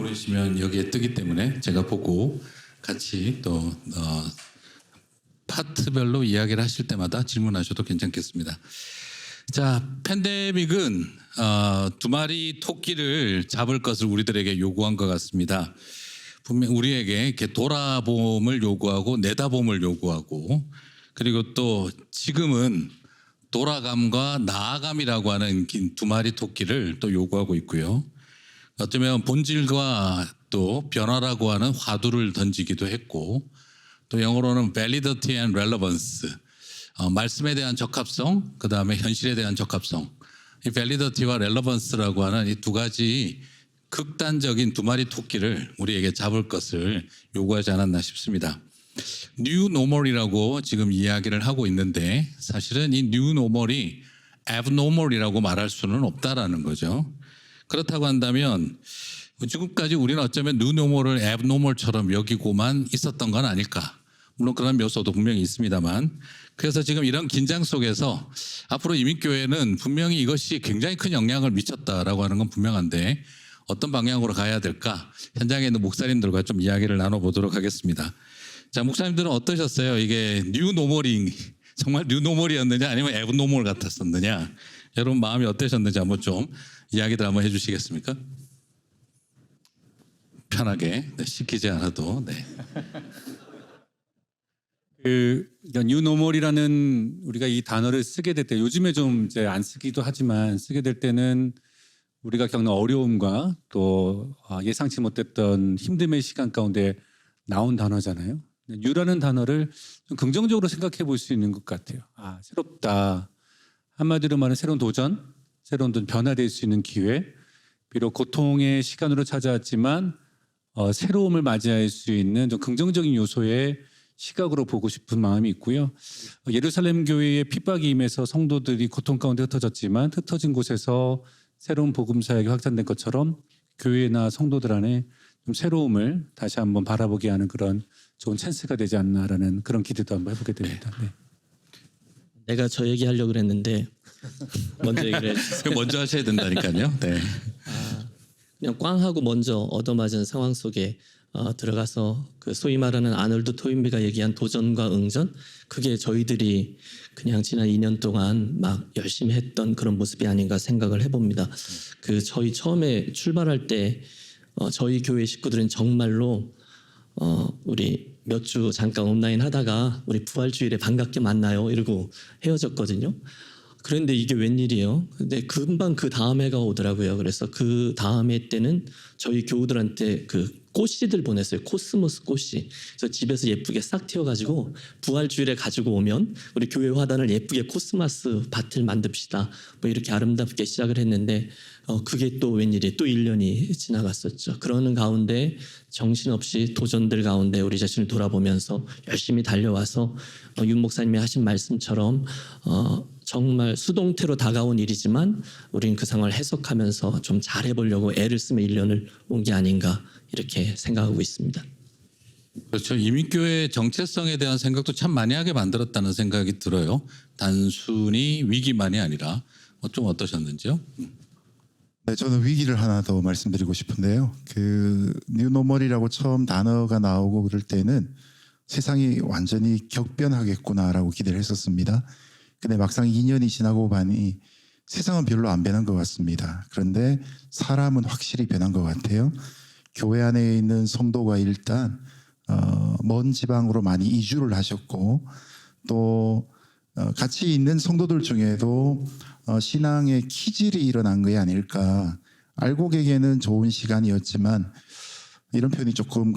고르시면 여기에 뜨기 때문에 제가 보고 같이 또 파트별로 이야기를 하실 때마다 질문하셔도 괜찮겠습니다. 자, 팬데믹은 두 마리 토끼를 잡을 것을 우리들에게 요구한 것 같습니다. 분명 우리에게 이렇게 돌아봄을 요구하고 내다봄을 요구하고, 그리고 또 지금은 돌아감과 나아감이라고 하는 두 마리 토끼를 또 요구하고 있고요. 어쩌면 본질과 또 변화라고 하는 화두를 던지기도 했고, 또 영어로는 validity and relevance, 말씀에 대한 적합성, 그 다음에 현실에 대한 적합성, 이 validity와 relevance라고 하는 이 두 가지 극단적인 두 마리 토끼를 우리에게 잡을 것을 요구하지 않았나 싶습니다. New Normal이라고 지금 이야기를 하고 있는데, 사실은 이 New Normal이 Abnormal이라고 말할 수는 없다라는 거죠. 그렇다고 한다면 지금까지 우리는 어쩌면 New Normal을 Abnormal처럼 여기고만 있었던 건 아닐까. 물론 그런 묘소도 분명히 있습니다만, 그래서 지금 이런 긴장 속에서 앞으로 이민교회는 분명히 이것이 굉장히 큰 영향을 미쳤다라고 하는 건 분명한데, 어떤 방향으로 가야 될까? 현장에 있는 목사님들과 좀 이야기를 나눠보도록 하겠습니다. 자, 목사님들은 어떠셨어요? 이게 뉴노멀이 정말 뉴노멀이었느냐 아니면 에브노멀 같았었느냐? 여러분 마음이 어떠셨는지 한번 좀 이야기들 한번 해주시겠습니까? 편하게, 시키지 않아도. 네. 뉴노멀이라는 우리가 이 단어를 쓰게 될 때, 요즘에 좀 이제 안 쓰기도 하지만 쓰게 될 때는 우리가 겪는 어려움과 또 예상치 못했던 힘듦의 시간 가운데 나온 단어잖아요. 뉴라는 단어를 좀 긍정적으로 생각해 볼 수 있는 것 같아요. 새롭다. 한마디로 말하면 새로운 도전, 새로운 변화될 수 있는 기회. 비록 고통의 시간으로 찾아왔지만 새로움을 맞이할 수 있는 좀 긍정적인 요소의 시각으로 보고 싶은 마음이 있고요. 예루살렘 교회의 핍박이 임해서 성도들이 고통 가운데 흩어졌지만 흩어진 곳에서 새로운 복음 사역이 확산된 것처럼 교회나 성도들 안에 좀 새로움을 다시 한번 바라보게 하는 그런 좋은 찬스가 되지 않나라는 그런 기대도 한번 해보게 됩니다. 네. 내가 저 얘기하려고 그랬는데 먼저 얘기를 해주세요. 먼저 하셔야 된다니까요. 네. 그냥 꽝 하고 먼저 얻어맞은 상황 속에 들어가서 그 소위 말하는 아놀드 토인비가 얘기한 도전과 응전, 그게 저희들이 그냥 지난 2년 동안 막 열심히 했던 그런 모습이 아닌가 생각을 해봅니다. 그 저희 처음에 출발할 때 저희 교회 식구들은 정말로 우리 몇 주 잠깐 온라인 하다가 우리 부활주일에 반갑게 만나요 이러고 헤어졌거든요. 그런데 이게 웬일이에요? 근데 금방 그 다음 해가 오더라고요. 그래서 그 다음 해 때는 저희 교우들한테 그 꽃씨들 보냈어요. 코스모스 꽃씨. 그래서 집에서 예쁘게 싹 틔워가지고 부활주일에 가지고 오면 우리 교회 화단을 예쁘게 코스모스 밭을 만듭시다. 뭐 이렇게 아름답게 시작을 했는데 그게 또 웬일이 또 1년이 지나갔었죠. 그러는 가운데 정신없이 도전들 가운데 우리 자신을 돌아보면서 열심히 달려와서 윤 목사님이 하신 말씀처럼 정말 수동태로 다가온 일이지만 우리는 그 상황을 해석하면서 좀 잘해보려고 애를 쓰며 1년을 온 게 아닌가 이렇게 생각하고 있습니다. 그렇죠. 이민교회의 정체성에 대한 생각도 참 많이 하게 만들었다는 생각이 들어요. 단순히 위기만이 아니라 좀 어떠셨는지요? 네, 저는 위기를 하나 더 말씀드리고 싶은데요. 그 뉴노멀이라고 처음 단어가 나오고 그럴 때는 세상이 완전히 격변하겠구나라고 기대를 했었습니다. 근데 막상 2년이 지나고 보니 세상은 별로 안 변한 것 같습니다. 그런데 사람은 확실히 변한 것 같아요. 교회 안에 있는 성도가 일단 먼 지방으로 많이 이주를 하셨고, 또 같이 있는 성도들 중에도 신앙의 키질이 일어난 게 아닐까. 알고 계기에는 좋은 시간이었지만, 이런 표현이 조금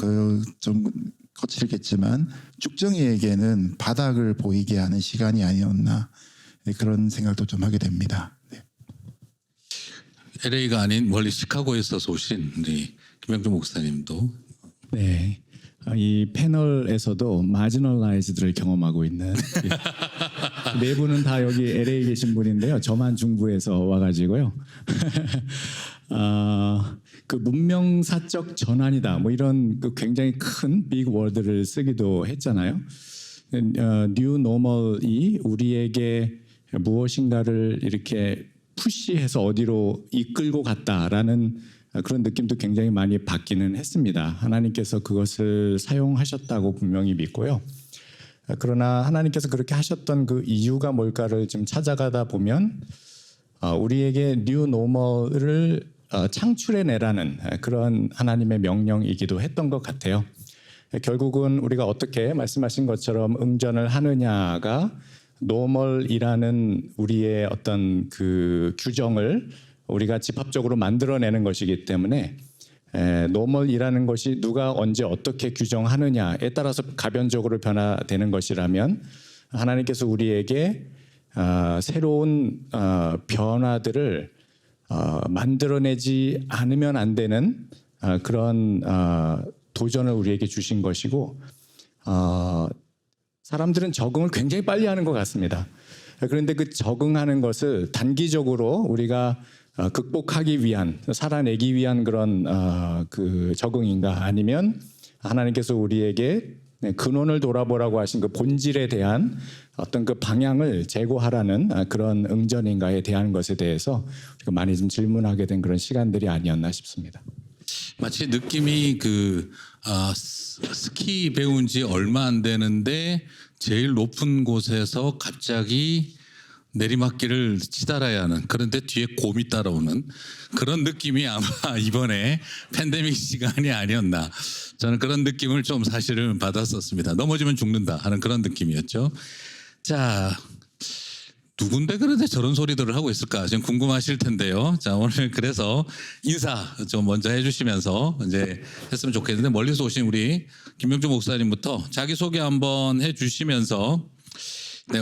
좀 거칠겠지만 쭉정이에게는 바닥을 보이게 하는 시간이 아니었나, 그런 생각도 좀 하게 됩니다. 네. LA가 아닌 멀리 시카고에서 오신 우리 김영준 목사님도. 네, 이 패널에서도 마지널라이즈들을 경험하고 있는 네 분은 다 여기 LA 계신 분인데요. 저만 중부에서 와가지고요. 그 문명사적 전환이다. 뭐 이런 그 굉장히 큰 빅 워드를 쓰기도 했잖아요. 뉴 노멀이 우리에게 무엇인가를 이렇게 푸시해서 어디로 이끌고 갔다라는 그런 느낌도 굉장히 많이 받기는 했습니다. 하나님께서 그것을 사용하셨다고 분명히 믿고요. 그러나 하나님께서 그렇게 하셨던 그 이유가 뭘까를 좀 찾아가다 보면 우리에게 뉴 노멀을 창출해내라는 그런 하나님의 명령이기도 했던 것 같아요. 결국은 우리가 어떻게 말씀하신 것처럼 응전을 하느냐가 노멀이라는 우리의 어떤 그 규정을 우리가 집합적으로 만들어내는 것이기 때문에 노멀이라는 것이 누가 언제 어떻게 규정하느냐에 따라서 가변적으로 변화되는 것이라면 하나님께서 우리에게 새로운 변화들을 만들어내지 않으면 안 되는 그런 도전을 우리에게 주신 것이고 사람들은 적응을 굉장히 빨리 하는 것 같습니다. 그런데 그 적응하는 것을 단기적으로 우리가 극복하기 위한, 살아내기 위한 그런 그 적응인가, 아니면 하나님께서 우리에게 근원을 돌아보라고 하신 그 본질에 대한 어떤 그 방향을 제고하라는 그런 응전인가에 대한 것에 대해서 우리가 많이 좀 질문하게 된 그런 시간들이 아니었나 싶습니다. 마치 느낌이 스키 배운 지 얼마 안 되는데 제일 높은 곳에서 갑자기 내리막길을 치달아야 하는, 그런데 뒤에 곰이 따라오는 그런 느낌이 아마 이번에 팬데믹 시간이 아니었나, 저는 그런 느낌을 좀 사실은 받았었습니다. 넘어지면 죽는다 하는 그런 느낌이었죠. 자, 누군데 그런데 저런 소리들을 하고 있을까 지금 궁금하실 텐데요. 자, 오늘 그래서 인사 좀 먼저 해주시면서 이제 했으면 좋겠는데, 멀리서 오신 우리 김병주 목사님부터 자기소개 한번 해주시면서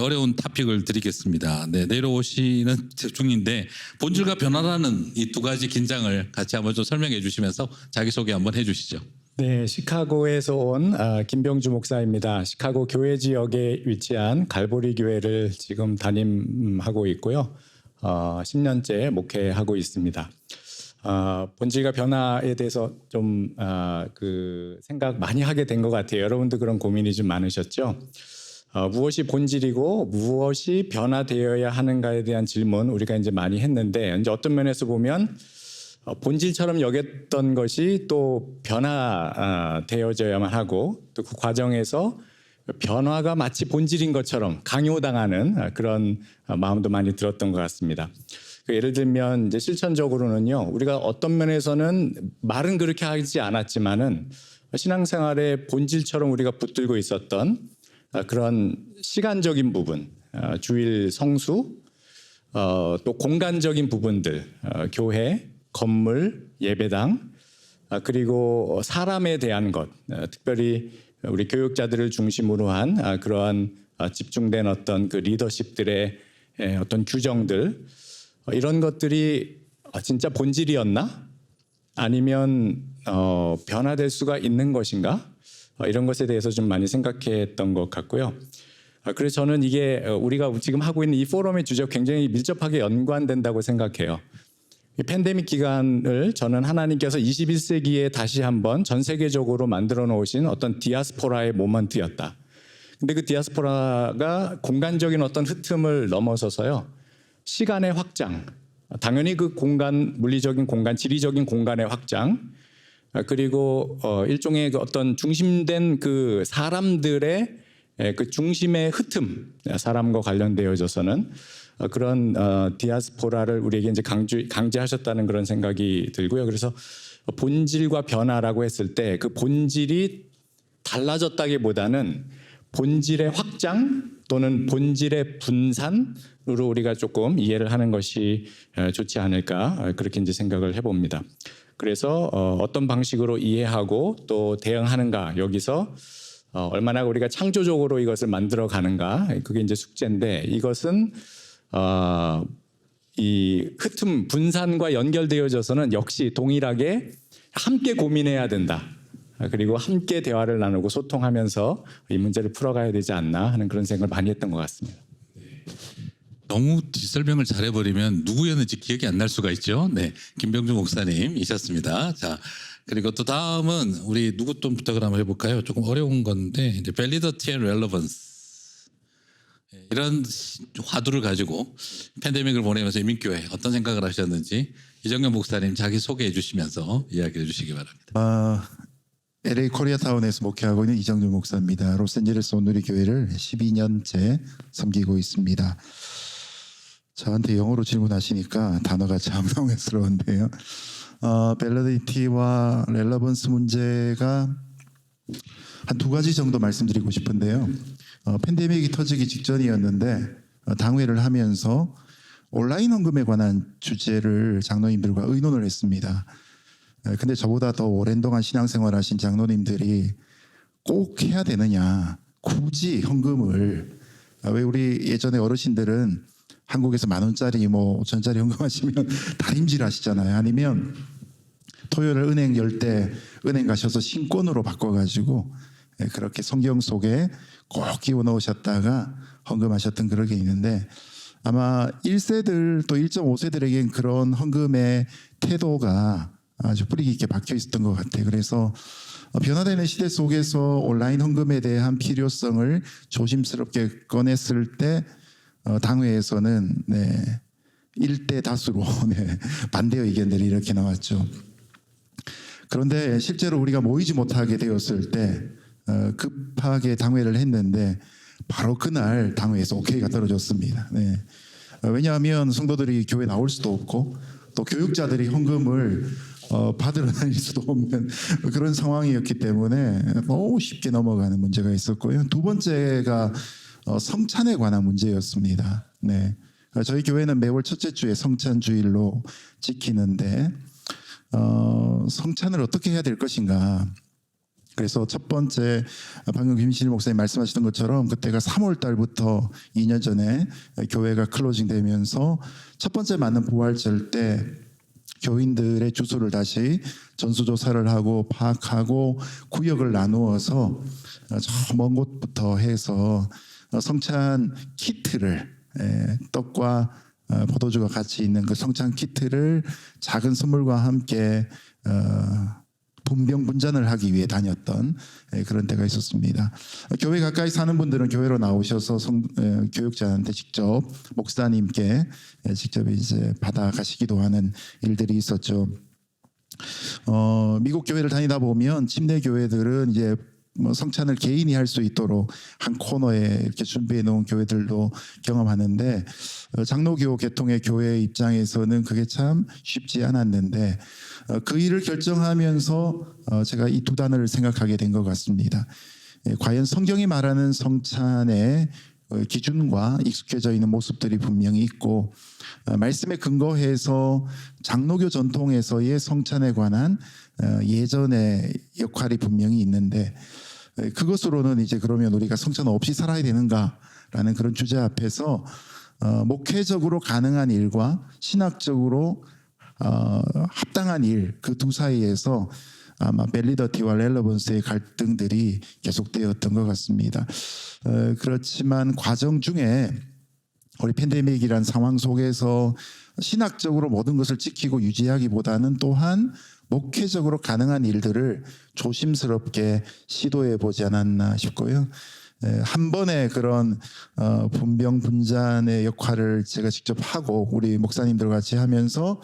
어려운 토픽을 드리겠습니다. 내려오시는 중인데 본질과 변화라는 이 두 가지 긴장을 같이 한번 좀 설명해 주시면서 자기소개 한번 해주시죠. 네, 시카고에서 온 김병주 목사입니다. 시카고 교회 지역에 위치한 갈보리 교회를 지금 담임하고 있고요. 10년째 목회하고 있습니다. 본질과 변화에 대해서 좀 그 생각 많이 하게 된 것 같아요. 여러분도 그런 고민이 좀 많으셨죠? 무엇이 본질이고 무엇이 변화되어야 하는가에 대한 질문 우리가 이제 많이 했는데, 이제 어떤 면에서 보면 본질처럼 여겼던 것이 또 변화되어져야만 하고, 또 그 과정에서 변화가 마치 본질인 것처럼 강요당하는 그런 마음도 많이 들었던 것 같습니다. 예를 들면 이제 실천적으로는요, 우리가 어떤 면에서는 말은 그렇게 하지 않았지만은 신앙생활의 본질처럼 우리가 붙들고 있었던 그런 시간적인 부분, 주일 성수, 또 공간적인 부분들, 교회, 건물, 예배당, 그리고 사람에 대한 것, 특별히 우리 교육자들을 중심으로 한 그러한 집중된 어떤 그 리더십들의 어떤 규정들, 이런 것들이 진짜 본질이었나? 아니면 변화될 수가 있는 것인가? 이런 것에 대해서 좀 많이 생각했던 것 같고요. 그래서 저는 이게 우리가 지금 하고 있는 이 포럼의 주제와 굉장히 밀접하게 연관된다고 생각해요. 이 팬데믹 기간을 저는 하나님께서 21세기에 다시 한번 전 세계적으로 만들어 놓으신 어떤 디아스포라의 모먼트였다. 근데 그 디아스포라가 공간적인 어떤 흩음을 넘어서서요, 시간의 확장, 당연히 그 공간, 물리적인 공간, 지리적인 공간의 확장, 그리고 일종의 그 어떤 중심된 그 사람들의 그 중심의 흩음, 사람과 관련되어져서는 그런 디아스포라를 우리에게 이제 강제하셨다는 그런 생각이 들고요. 그래서 본질과 변화라고 했을 때 그 본질이 달라졌다기보다는 본질의 확장 또는 본질의 분산으로 우리가 조금 이해를 하는 것이 좋지 않을까, 그렇게 이제 생각을 해봅니다. 그래서 어떤 방식으로 이해하고 또 대응하는가, 여기서 얼마나 우리가 창조적으로 이것을 만들어 가는가, 그게 이제 숙제인데, 이것은 이 흩음 분산과 연결되어져서는 역시 동일하게 함께 고민해야 된다. 그리고 함께 대화를 나누고 소통하면서 이 문제를 풀어가야 되지 않나 하는 그런 생각을 많이 했던 것 같습니다. 너무 뒷설명을 잘해버리면 누구였는지 기억이 안 날 수가 있죠. 네, 김병주 목사님이셨습니다. 자, 그리고 또 다음은 우리 누구 또 부탁을 한번 해볼까요? 조금 어려운 건데, 이제 validity and relevance, 이런 화두를 가지고 팬데믹을 보내면서 이민교회 어떤 생각을 하셨는지 이정엽 목사님 자기 소개해 주시면서 이야기해 주시기 바랍니다. LA 코리아타운에서 목회하고 있는 이정준 목사입니다. 로스앤젤레스 온누리 교회를 12년째 섬기고 있습니다. 저한테 영어로 질문하시니까 단어가 참 당황스러운데요. 밸리디티와 렐러번스 문제가 한 두 가지 정도 말씀드리고 싶은데요. 팬데믹이 터지기 직전이었는데 당회를 하면서 온라인 헌금에 관한 주제를 장로님들과 의논을 했습니다. 근데 저보다 더 오랜 동안 신앙생활 하신 장로님들이 꼭 해야 되느냐, 굳이 헌금을, 왜 우리 예전에 어르신들은 한국에서 10,000원짜리 5,000원짜리 헌금하시면 다림질 하시잖아요. 아니면 토요일 은행 열 때 은행 가셔서 신권으로 바꿔가지고 그렇게 성경 속에 꼭 끼워 넣으셨다가 헌금하셨던 그런 게 있는데, 아마 1세들 또 1.5세들에겐 그런 헌금의 태도가 아주 뿌리 깊게 박혀 있었던 것 같아요. 그래서 변화되는 시대 속에서 온라인 헌금에 대한 필요성을 조심스럽게 꺼냈을 때 당회에서는 1대 다수로 반대 의견들이 이렇게 나왔죠. 그런데 실제로 우리가 모이지 못하게 되었을 때 급하게 당회를 했는데 바로 그날 당회에서 오케이가 떨어졌습니다. 왜냐하면 성도들이 교회 나올 수도 없고 또 교육자들이 헌금을 받으러 다닐 수도 없는 그런 상황이었기 때문에 너무 쉽게 넘어가는 문제가 있었고요. 두 번째가 성찬에 관한 문제였습니다. 저희 교회는 매월 첫째 주에 성찬 주일로 지키는데 성찬을 어떻게 해야 될 것인가. 그래서 첫 번째 방금 김신일 목사님 말씀하시던 것처럼 그때가 3월 달부터 2년 전에 교회가 클로징 되면서 첫 번째 맞는 부활절 때 교인들의 주소를 다시 전수조사를 하고 파악하고 구역을 나누어서 저 먼 곳부터 해서 성찬 키트를 떡과 포도주가 같이 있는 그 성찬 키트를 작은 선물과 함께 분병 분잔을 하기 위해 다녔던 그런 때가 있었습니다. 교회 가까이 사는 분들은 교회로 나오셔서 교육자한테 직접 목사님께 직접 이제 받아가시기도 하는 일들이 있었죠. 미국 교회를 다니다 보면 침례 교회들은 이제 성찬을 개인이 할 수 있도록 한 코너에 이렇게 준비해 놓은 교회들도 경험하는데 장로교 계통의 교회 입장에서는 그게 참 쉽지 않았는데 그 일을 결정하면서 제가 이 두 단어를 생각하게 된 것 같습니다. 과연 성경이 말하는 성찬의 기준과 익숙해져 있는 모습들이 분명히 있고 말씀에 근거해서 장로교 전통에서의 성찬에 관한 예전의 역할이 분명히 있는데 그것으로는 이제 그러면 우리가 성찬 없이 살아야 되는가라는 그런 주제 앞에서 목회적으로 가능한 일과 신학적으로 합당한 일 그 두 사이에서 아마 밸리더티와 렐러번스의 갈등들이 계속되었던 것 같습니다. 그렇지만 과정 중에 우리 팬데믹이란 상황 속에서 신학적으로 모든 것을 지키고 유지하기보다는 또한 목회적으로 가능한 일들을 조심스럽게 시도해 보지 않았나 싶고요. 한 번의 그런 분병 분잔의 역할을 제가 직접 하고 우리 목사님들 같이 하면서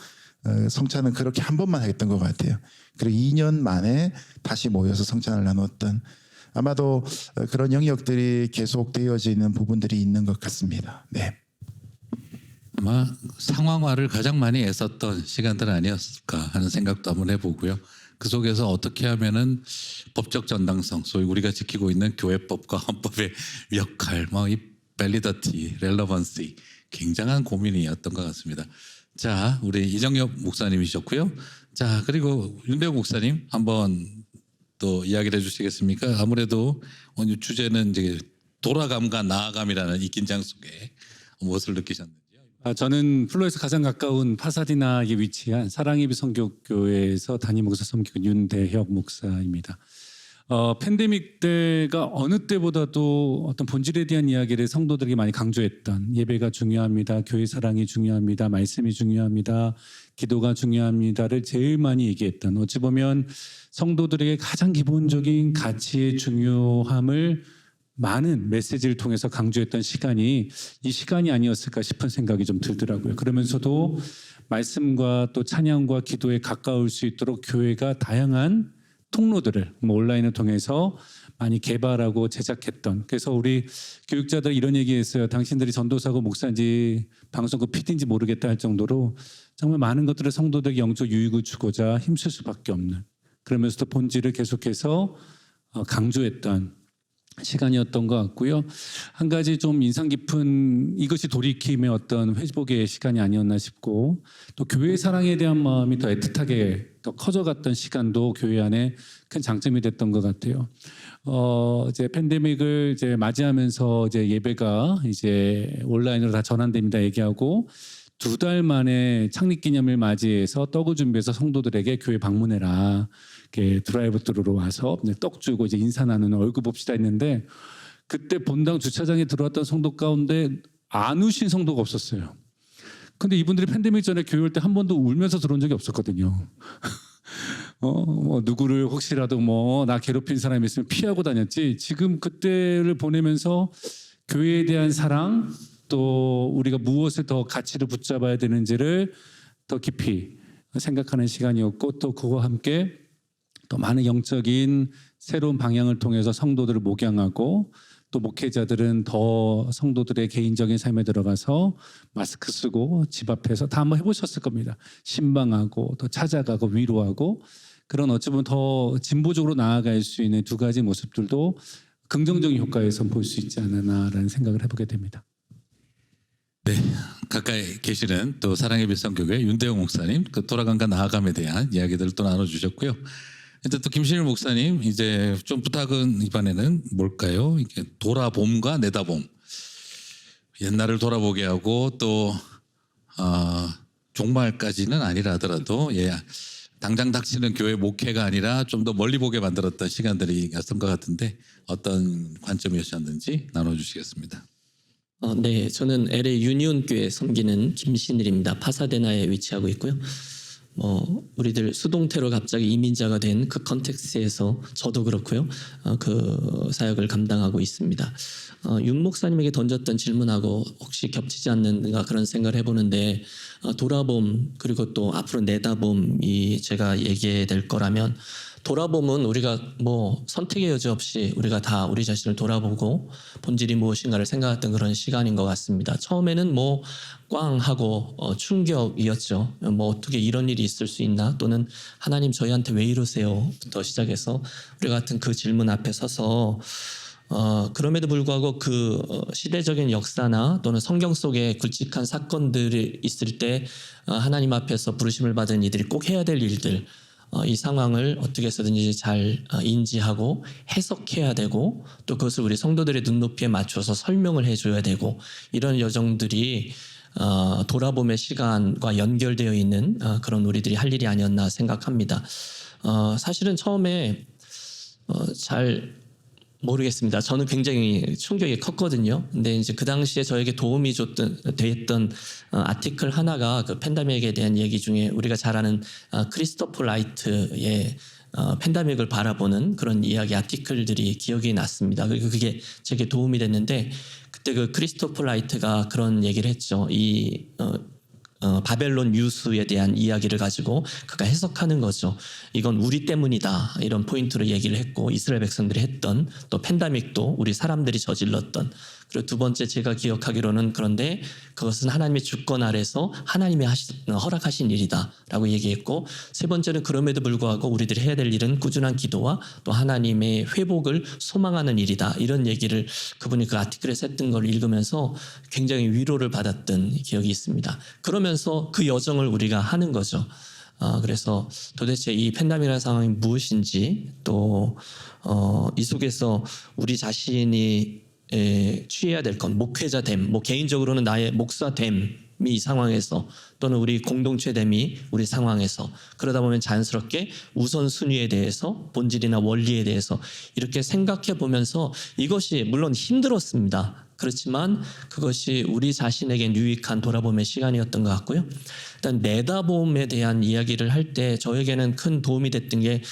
성찬은 그렇게 한 번만 했던 것 같아요. 그리고 2년 만에 다시 모여서 성찬을 나눴던 아마도 그런 영역들이 계속되어지는 부분들이 있는 것 같습니다. 네. 아마 상황화를 가장 많이 애썼던 시간들 아니었을까 하는 생각도 한번 해보고요. 그 속에서 어떻게 하면은 법적 정당성, 소위 우리가 지키고 있는 교회법과 헌법의 역할, 이 밸리더티, 렐러번시 굉장한 고민이었던 것 같습니다. 자, 우리 이정엽 목사님이셨고요. 자, 그리고 윤배우 목사님 한번 또 이야기를 해주시겠습니까? 아무래도 오늘 주제는 이제 돌아감과 나아감이라는 이 긴장 속에 무엇을 느끼셨는지요? 저는 플로에서 가장 가까운 파사디나에 위치한 사랑예비 선교교회에서 담임 목사 섬기고 윤대혁 목사입니다. 팬데믹 때가 어느 때보다도 어떤 본질에 대한 이야기를 성도들에게 많이 강조했던 예배가 중요합니다. 교회 사랑이 중요합니다. 말씀이 중요합니다. 기도가 중요합니다를 제일 많이 얘기했던 어찌 보면 성도들에게 가장 기본적인 가치의 중요함을 많은 메시지를 통해서 강조했던 시간이 이 시간이 아니었을까 싶은 생각이 좀 들더라고요. 그러면서도 말씀과 또 찬양과 기도에 가까울 수 있도록 교회가 다양한 통로들을 온라인을 통해서 많이 개발하고 제작했던, 그래서 우리 교육자들 이런 얘기했어요. 당신들이 전도사고 목사인지 방송국 PD인지 모르겠다 할 정도로 정말 많은 것들을 성도들에게 영적 유익을 주고자 힘쓸 수밖에 없는, 그러면서도 본질을 계속해서 강조했던 시간이었던 것 같고요. 한 가지 좀 인상 깊은, 이것이 돌이킴의 어떤 회복의 시간이 아니었나 싶고, 또 교회 사랑에 대한 마음이 더 애틋하게 더 커져갔던 시간도 교회 안에 큰 장점이 됐던 것 같아요. 이제 팬데믹을 이제 맞이하면서 이제 예배가 이제 온라인으로 다 전환됩니다 얘기하고, 2달 만에 창립기념일 맞이해서 떡을 준비해서 성도들에게 교회 방문해라, 이렇게 드라이브스루로 와서 떡 주고 이제 인사 나누는 얼굴 봅시다 했는데, 그때 본당 주차장에 들어왔던 성도 가운데 안 우신 성도가 없었어요. 근데 이분들이 팬데믹 전에 교회 올 때 한 번도 울면서 들어온 적이 없었거든요. 뭐 누구를 혹시라도 뭐 나 괴롭힌 사람이 있으면 피하고 다녔지, 지금 그때를 보내면서 교회에 대한 사랑, 또 우리가 무엇을 더 가치를 붙잡아야 되는지를 더 깊이 생각하는 시간이었고, 또 그와 함께 또 많은 영적인 새로운 방향을 통해서 성도들을 목양하고, 또 목회자들은 더 성도들의 개인적인 삶에 들어가서 마스크 쓰고 집 앞에서 다 한번 해보셨을 겁니다. 신방하고 또 찾아가고 위로하고, 그런 어찌 보면 더 진보적으로 나아갈 수 있는 2가지 모습들도 긍정적인 효과에서 볼 수 있지 않았나라는 생각을 해보게 됩니다. 네, 가까이 계시는 또 사랑의 빌성교회 윤대영 목사님, 그 돌아간과 나아감에 대한 이야기들을 또 나눠주셨고요. 일단 또 김신일 목사님, 이제 좀 부탁은 이번에는 뭘까요? 이게 돌아봄과 내다봄, 옛날을 돌아보게 하고 또 종말까지는 아니라 하더라도 당장 닥치는 교회 목회가 아니라 좀 더 멀리 보게 만들었던 시간들이었던 것 같은데, 어떤 관점이었는지 나눠주시겠습니다. 네, 저는 LA 유니온 교회 섬기는 김신일입니다. 파사데나에 위치하고 있고요. 우리들 수동태로 갑자기 이민자가 된 그 컨텍스트에서 저도 그렇고요. 그 사역을 감당하고 있습니다. 윤 목사님에게 던졌던 질문하고 혹시 겹치지 않는가 그런 생각을 해보는데, 돌아봄 그리고 또 앞으로 내다봄이 제가 얘기해야 될 거라면, 돌아봄은 우리가 뭐 선택의 여지 없이 우리가 다 우리 자신을 돌아보고 본질이 무엇인가를 생각했던 그런 시간인 것 같습니다. 처음에는 뭐 꽝하고 충격이었죠. 뭐 어떻게 이런 일이 있을 수 있나, 또는 하나님 저희한테 왜 이러세요?부터 시작해서 우리 같은 그 질문 앞에 서서 그럼에도 불구하고 그 시대적인 역사나 또는 성경 속에 굵직한 사건들이 있을 때 하나님 앞에서 부르심을 받은 이들이 꼭 해야 될 일들, 이 상황을 어떻게 해서든지 잘 인지하고 해석해야 되고, 또 그것을 우리 성도들의 눈높이에 맞춰서 설명을 해줘야 되고, 이런 여정들이 돌아봄의 시간과 연결되어 있는 그런 우리들이 할 일이 아니었나 생각합니다. 사실은 처음에 잘 모르겠습니다. 저는 굉장히 충격이 컸거든요. 근데 이제 그 당시에 저에게 도움이 됐던 아티클 하나가 그 팬데믹에 대한 얘기 중에 우리가 잘 아는 크리스토퍼 라이트의 팬데믹을 바라보는 그런 이야기 아티클들이 기억이 났습니다. 그리고 그게 제게 도움이 됐는데, 그때 그 크리스토퍼 라이트가 그런 얘기를 했죠. 이 바벨론 유수에 대한 이야기를 가지고 그가 해석하는 거죠. 이건 우리 때문이다, 이런 포인트로 얘기를 했고, 이스라엘 백성들이 했던, 또 팬데믹도 우리 사람들이 저질렀던, 그리고 2번째 제가 기억하기로는, 그런데 그것은 하나님의 주권 아래서 하나님이 허락하신 일이다라고 얘기했고, 3번째는 그럼에도 불구하고 우리들이 해야 될 일은 꾸준한 기도와 또 하나님의 회복을 소망하는 일이다, 이런 얘기를 그분이 그 아티클에서 했던 걸 읽으면서 굉장히 위로를 받았던 기억이 있습니다. 그러면서 그 여정을 우리가 하는 거죠. 그래서 도대체 이 팬데믹이라는 상황이 무엇인지, 또 이 속에서 우리 자신이 취해야 될 건, 목회자됨, 뭐 개인적으로는 나의 목사됨이 이 상황에서, 또는 우리 공동체됨이 우리 상황에서, 그러다 보면 자연스럽게 우선순위에 대해서, 본질이나 원리에 대해서 이렇게 생각해 보면서, 이것이 물론 힘들었습니다. 그렇지만 그것이 우리 자신에겐 유익한 돌아봄의 시간이었던 것 같고요. 일단 내다봄에 대한 이야기를 할 때 저에게는 큰 도움이 됐던 게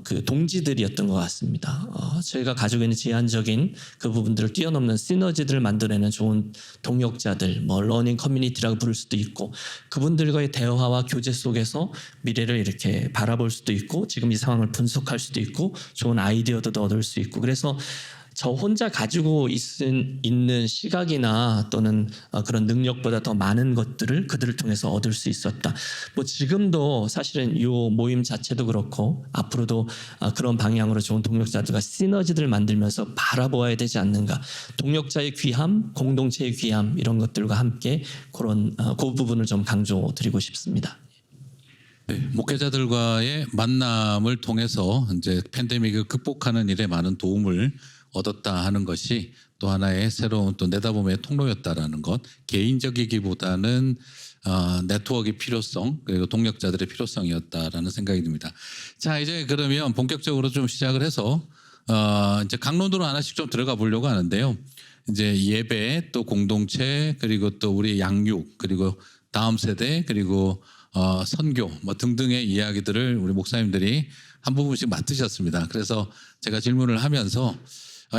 그 동지들이었던 것 같습니다. 저희가 가지고 있는 제한적인 그 부분들을 뛰어넘는 시너지들을 만들어내는 좋은 동역자들, 뭐 러닝 커뮤니티라고 부를 수도 있고 그분들과의 대화와 교제 속에서 미래를 이렇게 바라볼 수도 있고 지금 이 상황을 분석할 수도 있고 좋은 아이디어도 얻을 수 있고 그래서 저 혼자 가지고 있는 시각이나 또는 그런 능력보다 더 많은 것들을 그들을 통해서 얻을 수 있었다. 뭐 지금도 사실은 이 모임 자체도 그렇고 앞으로도 그런 방향으로 좋은 동력자들과 시너지들을 만들면서 바라보아야 되지 않는가. 동력자의 귀함, 공동체의 귀함 이런 것들과 함께 그런 그 부분을 좀 강조드리고 싶습니다. 네, 목회자들과의 만남을 통해서 이제 팬데믹을 극복하는 일에 많은 도움을 얻었다 하는 것이 또 하나의 새로운 또 내다봄의 통로였다라는 것. 개인적이기보다는 네트워크의 필요성 그리고 동력자들의 필요성이었다라는 생각이 듭니다. 자 이제 그러면 본격적으로 좀 시작을 해서 이제 강론으로 하나씩 좀 들어가 보려고 하는데요. 이제 예배 또 공동체 그리고 또 우리 양육 그리고 다음 세대 그리고 선교 뭐 등등의 이야기들을 우리 목사님들이 한 부분씩 맡으셨습니다. 그래서 제가 질문을 하면서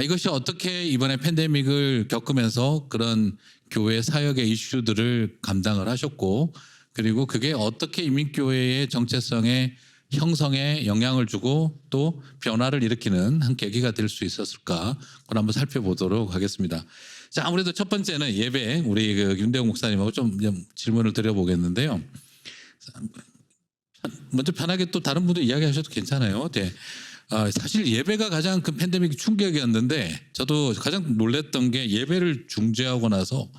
이것이 어떻게 이번에 팬데믹을 겪으면서 그런 교회 사역의 이슈들을 감당을 하셨고 그리고 그게 어떻게 이민교회의 정체성의 형성에 영향을 주고 또 변화를 일으키는 한 계기가 될 수 있었을까 그걸 한번 살펴보도록 하겠습니다. 자 아무래도 첫 번째는 예배 우리 그 윤대웅 목사님하고 좀 질문을 드려보겠는데요. 먼저 편하게 또 다른 분들 이야기하셔도 괜찮아요. 네. 사실 예배가 가장 큰 팬데믹 충격이었는데 저도 가장 놀랬던 게 예배를 중재하고 나서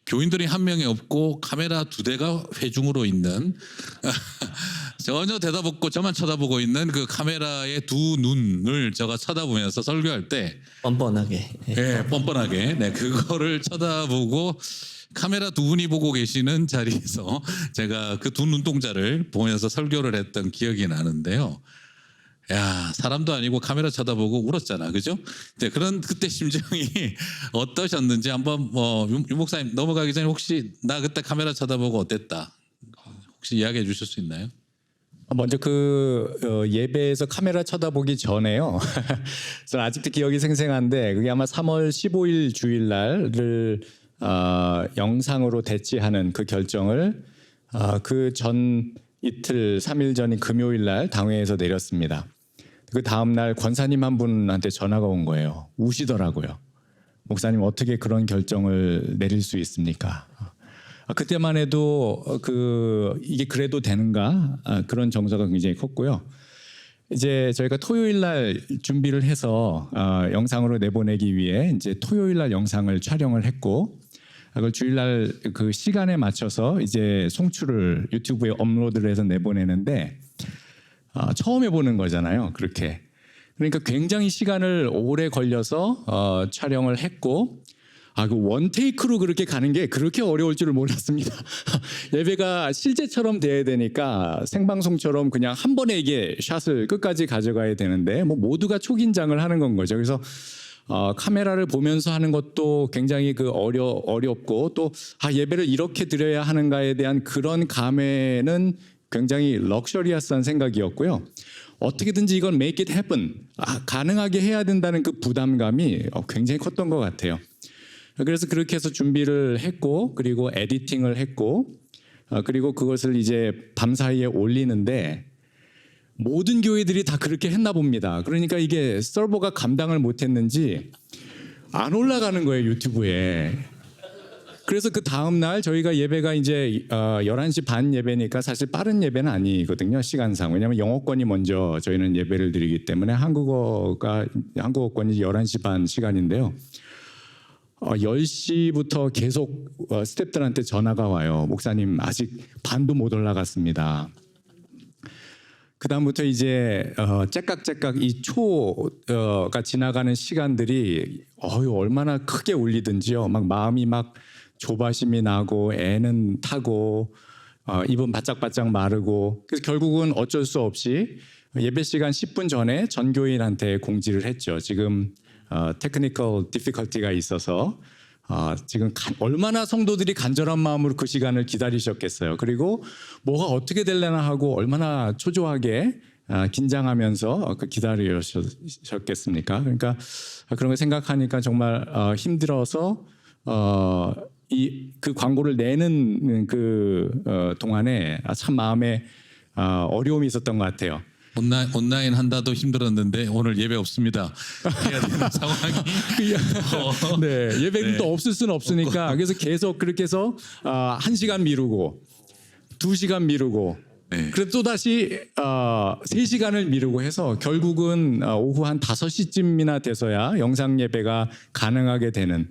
교인들이 한 명이 없고 카메라 2대가 회중으로 있는 전혀 대답 없고 저만 쳐다보고 있는 그 카메라의 두 눈을 제가 쳐다보면서 설교할 때 뻔뻔하게. 네, 뻔뻔하게 네, 그거를 쳐다보고 카메라 2분이 보고 계시는 자리에서 제가 그 두 눈동자를 보면서 설교를 했던 기억이 나는데요. 야 사람도 아니고 카메라 쳐다보고 울었잖아, 그죠? 네, 그런 그때 심정이 어떠셨는지 한번 유 목사님 넘어가기 전에 혹시 나 그때 카메라 쳐다보고 어땠다 혹시 이야기해 주실 수 있나요? 먼저 예배에서 카메라 쳐다보기 전에요. 저는 아직도 기억이 생생한데 그게 아마 3월 15일 주일날을 영상으로 대치하는 그 결정을 그 전 이틀 3일 전인 금요일날 당회에서 내렸습니다. 그 다음날 권사님 한 분한테 전화가 온 거예요. 우시더라고요. 목사님 어떻게 그런 결정을 내릴 수 있습니까? 그때만 해도 이게 그래도 되는가 그런 정서가 굉장히 컸고요. 이제 저희가 토요일날 준비를 해서 영상으로 내보내기 위해 이제 토요일날 영상을 촬영을 했고 그걸 주일날 그 시간에 맞춰서 이제 송출을 유튜브에 업로드를 해서 내보내는데 처음 해보는 거잖아요. 그렇게. 그러니까 굉장히 시간을 오래 걸려서 촬영을 했고 그 원테이크로 그렇게 가는 게 그렇게 어려울 줄을 몰랐습니다. 예배가 실제처럼 돼야 되니까 생방송처럼 그냥 한 번에 이게 샷을 끝까지 가져가야 되는데 뭐 모두가 초긴장을 하는 건 거죠. 그래서 카메라를 보면서 하는 것도 굉장히 어렵고 또 예배를 이렇게 드려야 하는가에 대한 그런 감에는 굉장히 럭셔리어스한 생각이었고요. 어떻게든지 이건 make it happen 가능하게 해야 된다는 그 부담감이 굉장히 컸던 것 같아요. 그래서 그렇게 해서 준비를 했고 그리고 에디팅을 했고 그리고 그것을 이제 밤사이에 올리는데 모든 교회들이 다 그렇게 했나 봅니다. 그러니까 이게 서버가 감당을 못했는지 안 올라가는 거예요, 유튜브에. 그래서 그 다음 날 저희가 예배가 이제 11시 반 예배니까 사실 빠른 예배는 아니거든요, 시간상. 왜냐하면 영어권이 먼저 저희는 예배를 드리기 때문에 한국어권이 11시 반 시간인데요. 10시부터 계속 스태프들한테 전화가 와요. 목사님 아직 반도 못 올라갔습니다. 그 다음부터 이제 째깍째깍 이 초가 지나가는 시간들이 얼마나 크게 울리든지요. 막 마음이 막 조바심이 나고 애는 타고 입은 바짝바짝 마르고 그래서 결국은 어쩔 수 없이 예배 시간 10분 전에 전교인한테 공지를 했죠. 지금 테크니컬 디피컬티가 있어서 지금 얼마나 성도들이 간절한 마음으로 그 시간을 기다리셨겠어요. 그리고 뭐가 어떻게 될려나 하고 얼마나 초조하게 긴장하면서 기다리셨겠습니까? 그러니까 그런 걸 생각하니까 정말 힘들어서 그 광고를 내는 동안에 참 마음에 어려움이 있었던 것 같아요. 온라인 한다도 힘들었는데 오늘 예배 없습니다. 해야 되는 상황이. 네, 예배는 또 없을 수는 없으니까 그래서 계속 그렇게 해서 1시간 미루고 2시간 미루고 네. 그래도 또 다시 3시간을 미루고 해서 결국은 오후 한 5시쯤이나 돼서야 영상 예배가 가능하게 되는,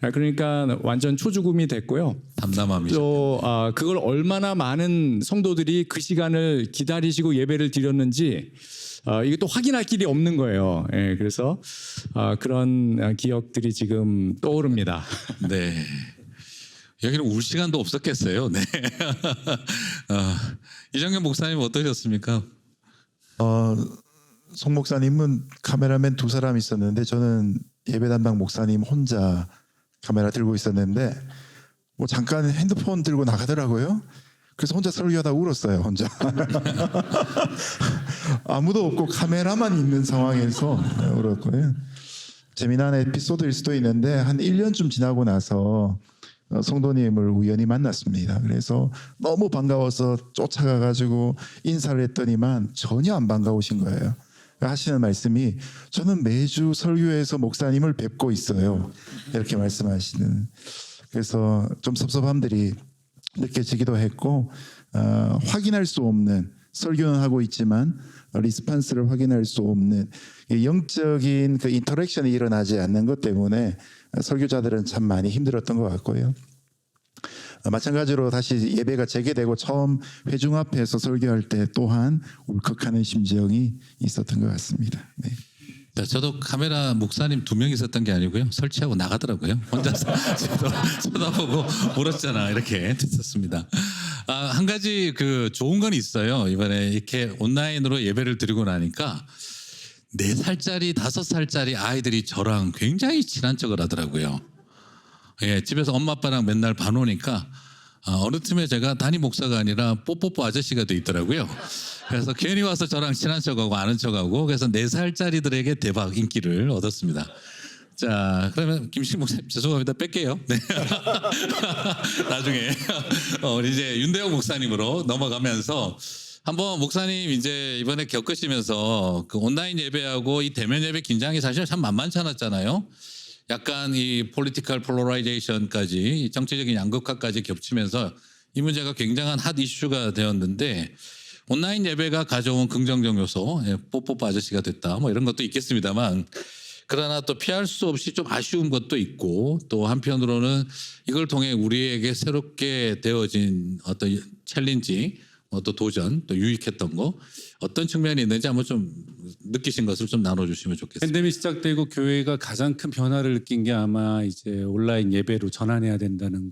그러니까 완전 초죽음이 됐고요. 담담함이죠. 또 그걸 얼마나 많은 성도들이 그 시간을 기다리시고 예배를 드렸는지 이게 또 확인할 길이 없는 거예요. 예, 그래서 그런 기억들이 지금 떠오릅니다. 네. 여기는 울 시간도 없었겠어요. 네. 이정현 목사님 어떠셨습니까? 송 목사님은 카메라맨 2사람 있었는데 저는 예배 담당 목사님 혼자 카메라 들고 있었는데 뭐 잠깐 핸드폰 들고 나가더라고요. 그래서 혼자 설교하다 울었어요. 혼자. 아무도 없고 카메라만 있는 상황에서 울었고요. 재미난 에피소드일 수도 있는데 한 1년쯤 지나고 나서 성도님을 우연히 만났습니다. 그래서 너무 반가워서 쫓아가가지고 인사를 했더니만 전혀 안 반가우신 거예요. 하시는 말씀이 저는 매주 설교에서 목사님을 뵙고 있어요. 이렇게 말씀하시는. 그래서 좀 섭섭함들이 느껴지기도 했고 확인할 수 없는, 설교는 하고 있지만 리스판스를 확인할 수 없는 영적인 그 인터랙션이 일어나지 않는 것 때문에 설교자들은 참 많이 힘들었던 것 같고요. 마찬가지로 다시 예배가 재개되고 처음 회중 앞에서 설교할 때 또한 울컥하는 심정이 있었던 것 같습니다. 네. 네, 저도 카메라 목사님 2명 있었던 게 아니고요. 설치하고 나가더라고요. 혼자서 쳐다보고 울었잖아. 이렇게 됐었습니다. 한 가지 그 좋은 건 있어요. 이번에 이렇게 온라인으로 예배를 드리고 나니까 4살짜리, 5살짜리 아이들이 저랑 굉장히 친한 척을 하더라고요. 예, 집에서 엄마 아빠랑 맨날 봐놓으니까 어느 틈에 제가 담임 목사가 아니라 뽀뽀뽀 아저씨가 돼 있더라고요. 그래서 괜히 와서 저랑 친한 척하고 아는 척하고, 그래서 4살짜리들에게 대박 인기를 얻었습니다. 자, 그러면 김식 목사님 죄송합니다. 뺄게요. 네. 나중에 우리 이제 윤대영 목사님으로 넘어가면서 한번 목사님 이제 이번에 겪으시면서 그 온라인 예배하고 이 대면 예배 긴장이 사실 참 만만치 않았잖아요. 약간 이 폴리티컬 폴러라이제이션까지, 정치적인 양극화까지 겹치면서 이 문제가 굉장한 핫 이슈가 되었는데, 온라인 예배가 가져온 긍정적 요소, 뽀뽀뽀 아저씨가 됐다 뭐 이런 것도 있겠습니다만, 그러나 또 피할 수 없이 좀 아쉬운 것도 있고, 또 한편으로는 이걸 통해 우리에게 새롭게 되어진 어떤 챌린지, 또 도전, 또 유익했던 거 어떤 측면이 있는지 한번 좀 느끼신 것을 좀 나눠주시면 좋겠습니다. 팬데믹 시작되고 교회가 가장 큰 변화를 느낀 게 아마 이제 온라인 예배로 전환해야 된다는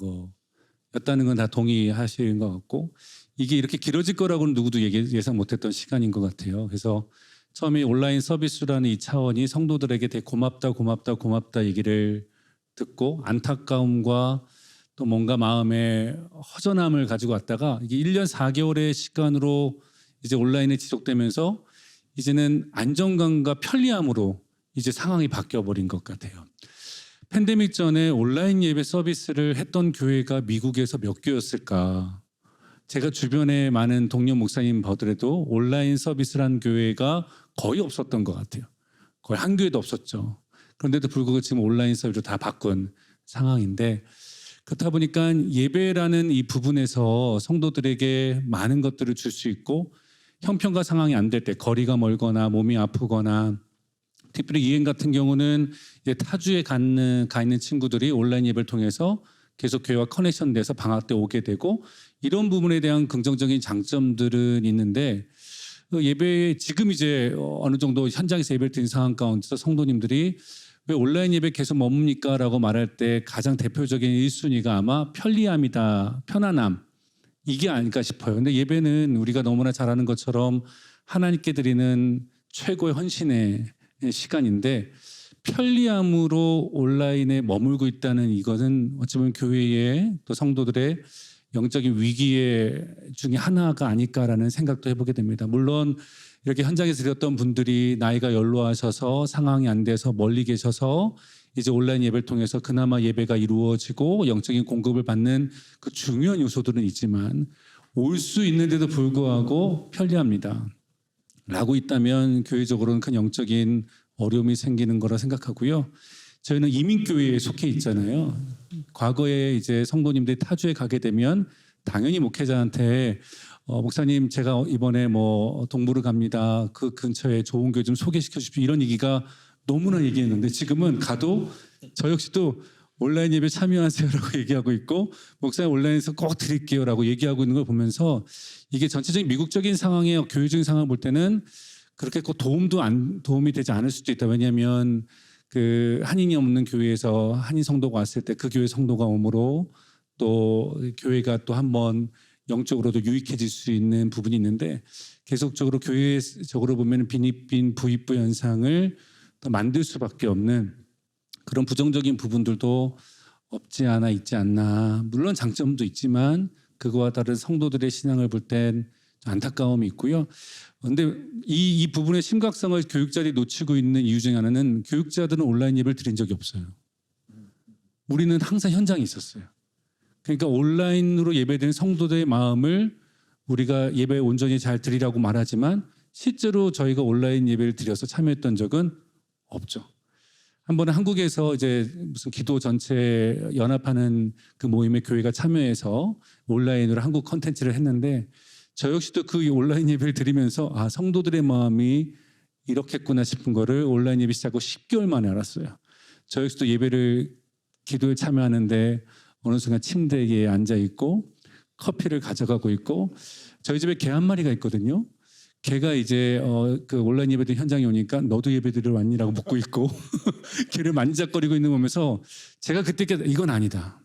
거였다는 건 다 동의하시는 것 같고, 이게 이렇게 길어질 거라고는 누구도 예상 못했던 시간인 것 같아요. 그래서 처음에 온라인 서비스라는 이 차원이 성도들에게 되게 고맙다 얘기를 듣고 안타까움과 또 뭔가 마음의 허전함을 가지고 왔다가 이게 1년 4개월의 시간으로 이제 온라인에 지속되면서 이제는 안정감과 편리함으로 이제 상황이 바뀌어버린 것 같아요. 팬데믹 전에 온라인 예배 서비스를 했던 교회가 미국에서 몇 교였을까? 제가 주변에 많은 동료 목사님 보더라도 온라인 서비스란 교회가 거의 없었던 것 같아요. 거의 한 교회도 없었죠. 그런데도 불구하고 지금 온라인 서비스로 다 바꾼 상황인데, 그렇다 보니까 예배라는 이 부분에서 성도들에게 많은 것들을 줄 수 있고, 형편과 상황이 안 될 때 거리가 멀거나 몸이 아프거나, 특별히 이행 같은 경우는 이제 타주에 가 있는 친구들이 온라인 예배를 통해서 계속 교회와 커넥션 돼서 방학 때 오게 되고, 이런 부분에 대한 긍정적인 장점들은 있는데, 예배 지금 이제 어느 정도 현장에서 예배를 드린 상황 가운데서 성도님들이 왜 온라인 예배 계속 머뭅니까? 라고 말할 때 가장 대표적인 1순위가 아마 편리함이다, 편안함, 이게 아닐까 싶어요. 근데 예배는 우리가 너무나 잘 아는 것처럼 하나님께 드리는 최고의 헌신의 시간인데, 편리함으로 온라인에 머물고 있다는 이것은 어찌 보면 교회의 또 성도들의 영적인 위기의 중에 하나가 아닐까라는 생각도 해보게 됩니다. 물론 이렇게 현장에서 드렸던 분들이 나이가 연로하셔서 상황이 안 돼서 멀리 계셔서 이제 온라인 예배를 통해서 그나마 예배가 이루어지고 영적인 공급을 받는 그 중요한 요소들은 있지만 올 수 있는데도 불구하고 편리합니다. 라고 있다면 교회적으로는 큰 영적인 어려움이 생기는 거라 생각하고요. 저희는 이민교회에 속해 있잖아요. 과거에 이제 성도님들이 타주에 가게 되면 당연히 목회자한테 목사님 제가 이번에 뭐 동부를 갑니다. 그 근처에 좋은 교회 좀 소개시켜 주십시오. 이런 얘기가 너무나 얘기했는데 지금은 가도 저 역시도 온라인 예배 참여하세요라고 얘기하고 있고 목사님 온라인에서 꼭 드릴게요라고 얘기하고 있는 걸 보면서 이게 전체적인 미국적인 상황에 교회적인 상황을 볼 때는 그렇게 꼭 도움이 되지 않을 수도 있다. 왜냐하면 그 한인이 없는 교회에서 한인 성도가 왔을 때 그 교회 성도가 오므로 또 교회가 또 한번 영적으로도 유익해질 수 있는 부분이 있는데 계속적으로 교회적으로 보면 빈입빈 부입부 현상을 더 만들 수밖에 없는 그런 부정적인 부분들도 없지 않아 있지 않나. 물론 장점도 있지만 그거와 다른 성도들의 신앙을 볼 땐 안타까움이 있고요. 그런데 이 부분의 심각성을 교육자들이 놓치고 있는 이유 중에 하나는 교육자들은 온라인 예배를 드린 적이 없어요. 우리는 항상 현장에 있었어요. 그러니까 온라인으로 예배드리는 성도들의 마음을 우리가 예배 온전히 잘 드리라고 말하지만 실제로 저희가 온라인 예배를 드려서 참여했던 적은 없죠. 한 번은 한국에서 이제 무슨 기도 전체 연합하는 그 모임에 교회가 참여해서 온라인으로 한국 컨텐츠를 했는데 저 역시도 그 온라인 예배를 드리면서 아 성도들의 마음이 이렇겠구나 싶은 거를 온라인 예배 시작하고 10개월 만에 알았어요. 저 역시도 기도에 참여하는데 어느 순간 침대에 앉아 있고 커피를 가져가고 있고 저희 집에 개 한 마리가 있거든요. 걔가 이제 그 온라인 예배들 현장에 오니까 너도 예배드리러 왔니라고 묻고 있고 걔를 만지작거리고 있는 거 보면서 제가 그때 이건 아니다.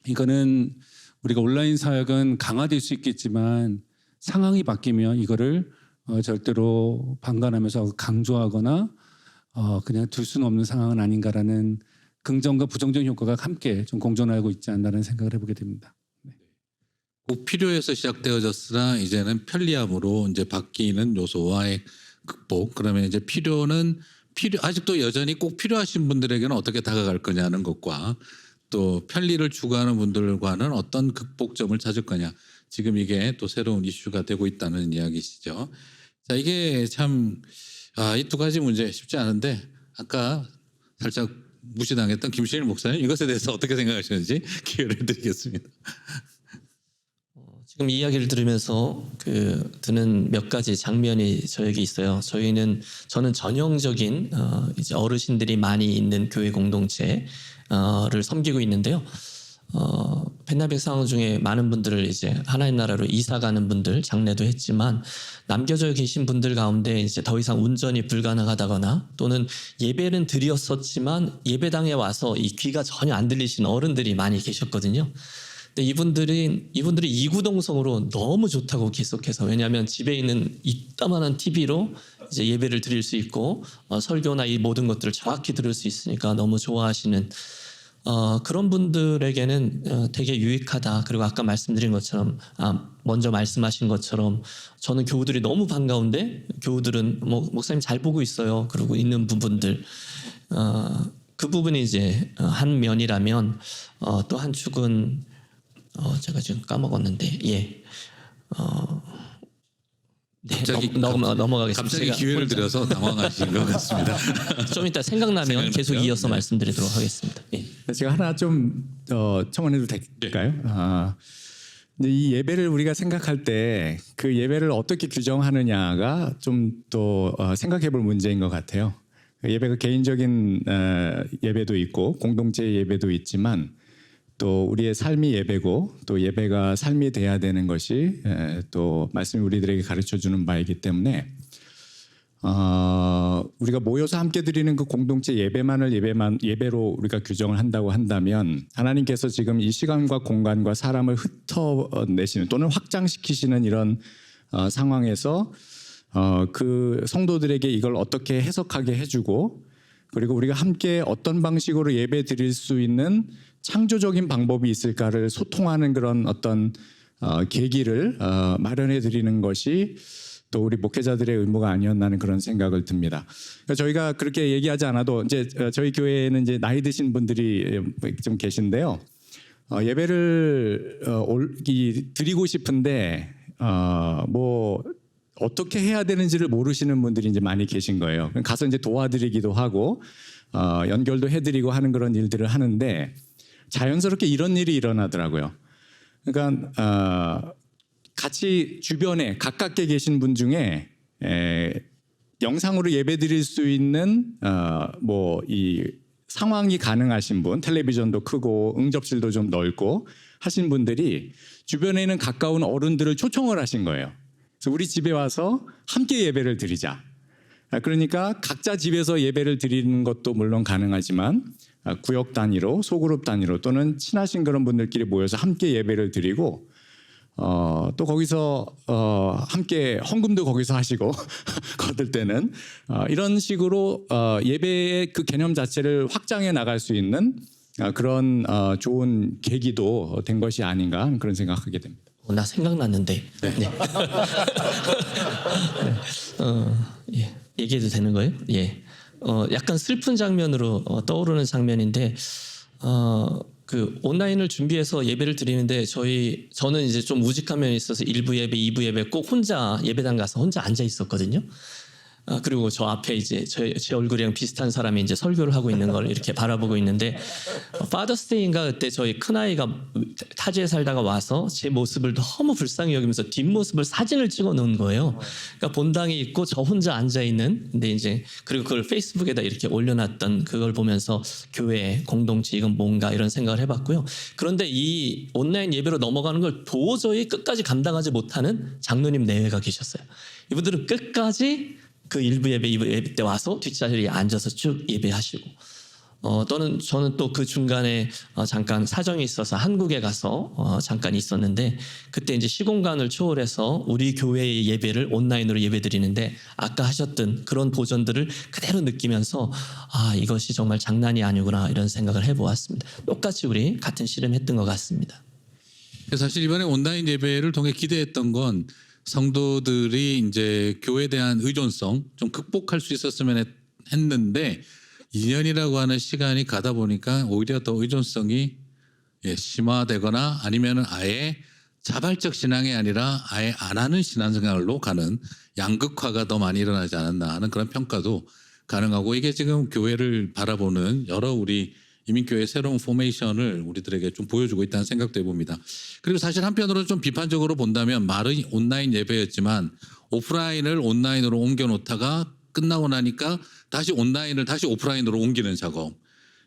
이거는 우리가 온라인 사역은 강화될 수 있겠지만 상황이 바뀌면 이거를 절대로 방관하면서 강조하거나 그냥 둘 수는 없는 상황은 아닌가라는 긍정과 부정적인 효과가 함께 좀 공존하고 있지 않나라는 생각을 해보게 됩니다. 꼭 필요해서 시작되어졌으나 이제는 편리함으로 이제 바뀌는 요소와의 극복. 그러면 이제 아직도 여전히 꼭 필요하신 분들에게는 어떻게 다가갈 거냐는 것과 또 편리를 추구하는 분들과는 어떤 극복점을 찾을 거냐. 지금 이게 또 새로운 이슈가 되고 있다는 이야기시죠. 자, 이게 참 이 두 가지 문제 쉽지 않은데 아까 살짝 무시당했던 김신일 목사님 이것에 대해서 어떻게 생각하시는지 기회를 드리겠습니다. 지금 이야기를 들으면서 드는 몇 가지 장면이 저에게 있어요. 저는 전형적인 이제 어르신들이 많이 있는 교회 공동체를 섬기고 있는데요. 팬데믹 상황 중에 많은 분들을 이제 하나의 나라로 이사 가는 분들 장례도 했지만 남겨져 계신 분들 가운데 이제 더 이상 운전이 불가능하다거나 또는 예배는 드렸었지만 예배당에 와서 이 귀가 전혀 안 들리시는 어른들이 많이 계셨거든요. 근데 이분들이 이구동성으로 너무 좋다고 계속해서 왜냐하면 집에 있는 이따만한 TV로 이제 예배를 드릴 수 있고 설교나 이 모든 것들을 정확히 들을 수 있으니까 너무 좋아하시는 그런 분들에게는 되게 유익하다. 그리고 아까 말씀드린 것처럼 먼저 말씀하신 것처럼 저는 교우들이 너무 반가운데 교우들은 목사님 잘 보고 있어요. 그러고 있는 부분들 그 부분이 이제 한 면이라면 또 한 축은 제가 지금 까먹었는데 네, 넘어가겠습니다. 갑자기 기회를 드려서 당황하신 것 같습니다. 좀 이따 생각나면 계속 이어서 말씀드리도록 하겠습니다. 예. 제가 하나 좀 청원해도 될까요? 근데 이 예배를 우리가 생각할 때 그 예배를 어떻게 규정하느냐가 좀 또 생각해볼 문제인 것 같아요. 예배가 개인적인 예배도 있고 공동체 예배도 있지만 또 우리의 삶이 예배고 또 예배가 삶이 돼야 되는 것이 또 말씀이 우리들에게 가르쳐주는 바이기 때문에 우리가 모여서 함께 드리는 그 공동체 예배로 우리가 규정을 한다고 한다면 하나님께서 지금 이 시간과 공간과 사람을 흩어내시는 또는 확장시키시는 이런 상황에서 그 성도들에게 이걸 어떻게 해석하게 해주고 그리고 우리가 함께 어떤 방식으로 예배 드릴 수 있는 창조적인 방법이 있을까를 소통하는 그런 어떤 계기를 마련해 드리는 것이 또 우리 목회자들의 의무가 아니었나 하는 그런 생각을 듭니다. 그러니까 저희가 그렇게 얘기하지 않아도 이제 저희 교회에는 이제 나이 드신 분들이 좀 계신데요. 예배를 드리고 싶은데 뭐 어떻게 해야 되는지를 모르시는 분들이 이제 많이 계신 거예요. 가서 이제 도와드리기도 하고 연결도 해드리고 하는 그런 일들을 하는데 자연스럽게 이런 일이 일어나더라고요. 그러니까 같이 주변에 가깝게 계신 분 중에 영상으로 예배드릴 수 있는 뭐 이 상황이 가능하신 분, 텔레비전도 크고 응접실도 좀 넓고 하신 분들이 주변에 있는 가까운 어른들을 초청을 하신 거예요. 그래서 우리 집에 와서 함께 예배를 드리자. 그러니까 각자 집에서 예배를 드리는 것도 물론 가능하지만 구역 단위로, 소그룹 단위로 또는 친하신 그런 분들끼리 모여서 함께 예배를 드리고 또 거기서 함께 헌금도 거기서 하시고 거들 때는 이런 식으로 예배의 그 개념 자체를 확장해 나갈 수 있는 그런 좋은 계기도 된 것이 아닌가 그런 생각하게 됩니다. 나 생각났는데. 네. 예. 얘기해도 되는 거예요? 예. 약간 슬픈 장면으로 떠오르는 장면인데 그 온라인을 준비해서 예배를 드리는데 저는 이제 좀 우직한 면이 있어서 1부 예배, 2부 예배 꼭 혼자 예배당 가서 혼자 앉아 있었거든요. 그리고 저 앞에 이제 제 얼굴이랑 비슷한 사람이 이제 설교를 하고 있는 걸 이렇게 바라보고 있는데 파더스데이인가 그때 저희 큰아이가 타지에 살다가 와서 제 모습을 너무 불쌍히 여기면서 뒷모습을 사진을 찍어 놓은 거예요. 그러니까 본당에 있고 저 혼자 앉아 있는 근데 이제 그리고 그걸 페이스북에다 이렇게 올려놨던 그걸 보면서 교회 공동체 이건 뭔가 이런 생각을 해봤고요. 그런데 이 온라인 예배로 넘어가는 걸 도저히 끝까지 감당하지 못하는 장로님 내외가 계셨어요. 이분들은 끝까지 그 1부 예배, 2부 예배 때 와서 뒷자리에 앉아서 쭉 예배하시고 또는 저는 또 그 중간에 잠깐 사정이 있어서 한국에 가서 잠깐 있었는데 그때 이제 시공간을 초월해서 우리 교회의 예배를 온라인으로 예배드리는데 아까 하셨던 그런 도전들을 그대로 느끼면서 이것이 정말 장난이 아니구나 이런 생각을 해보았습니다. 똑같이 우리 같은 실험했던 것 같습니다. 사실 이번에 온라인 예배를 통해 기대했던 건 성도들이 이제 교회에 대한 의존성 좀 극복할 수 있었으면 했는데 2년이라고 하는 시간이 가다 보니까 오히려 더 의존성이 심화되거나 아니면 아예 자발적 신앙이 아니라 아예 안 하는 신앙생활로 가는 양극화가 더 많이 일어나지 않았나 하는 그런 평가도 가능하고 이게 지금 교회를 바라보는 여러 우리 이민교회의 새로운 포메이션을 우리들에게 좀 보여주고 있다는 생각도 해봅니다. 그리고 사실 한편으로는 좀 비판적으로 본다면 말은 온라인 예배였지만 오프라인을 온라인으로 옮겨놓다가 끝나고 나니까 다시 온라인을 다시 오프라인으로 옮기는 작업.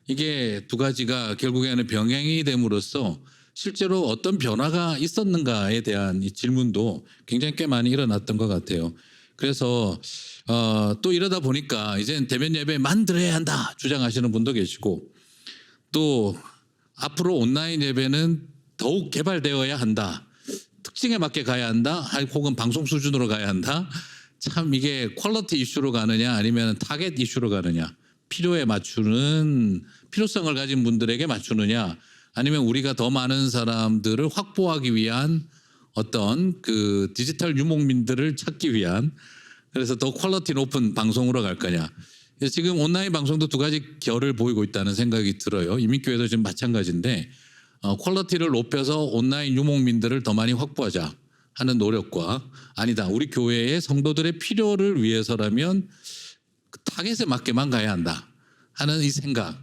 이게 두 가지가 결국에는 병행이 됨으로써 실제로 어떤 변화가 있었는가에 대한 이 질문도 굉장히 꽤 많이 일어났던 것 같아요. 그래서 또 이러다 보니까 이제는 대면 예배 만들어야 한다 주장하시는 분도 계시고 또 앞으로 온라인 예배는 더욱 개발되어야 한다. 특징에 맞게 가야 한다. 혹은 방송 수준으로 가야 한다. 참 이게 퀄리티 이슈로 가느냐 아니면 타겟 이슈로 가느냐. 필요에 맞추는 필요성을 가진 분들에게 맞추느냐 아니면 우리가 더 많은 사람들을 확보하기 위한 어떤 그 디지털 유목민들을 찾기 위한 그래서 더 퀄리티 높은 방송으로 갈 거냐. 지금 온라인 방송도 두 가지 결을 보이고 있다는 생각이 들어요. 이민교회도 지금 마찬가지인데 퀄리티를 높여서 온라인 유목민들을 더 많이 확보하자 하는 노력과 아니다. 우리 교회의 성도들의 필요를 위해서라면 타겟에 맞게만 가야 한다 하는 이 생각.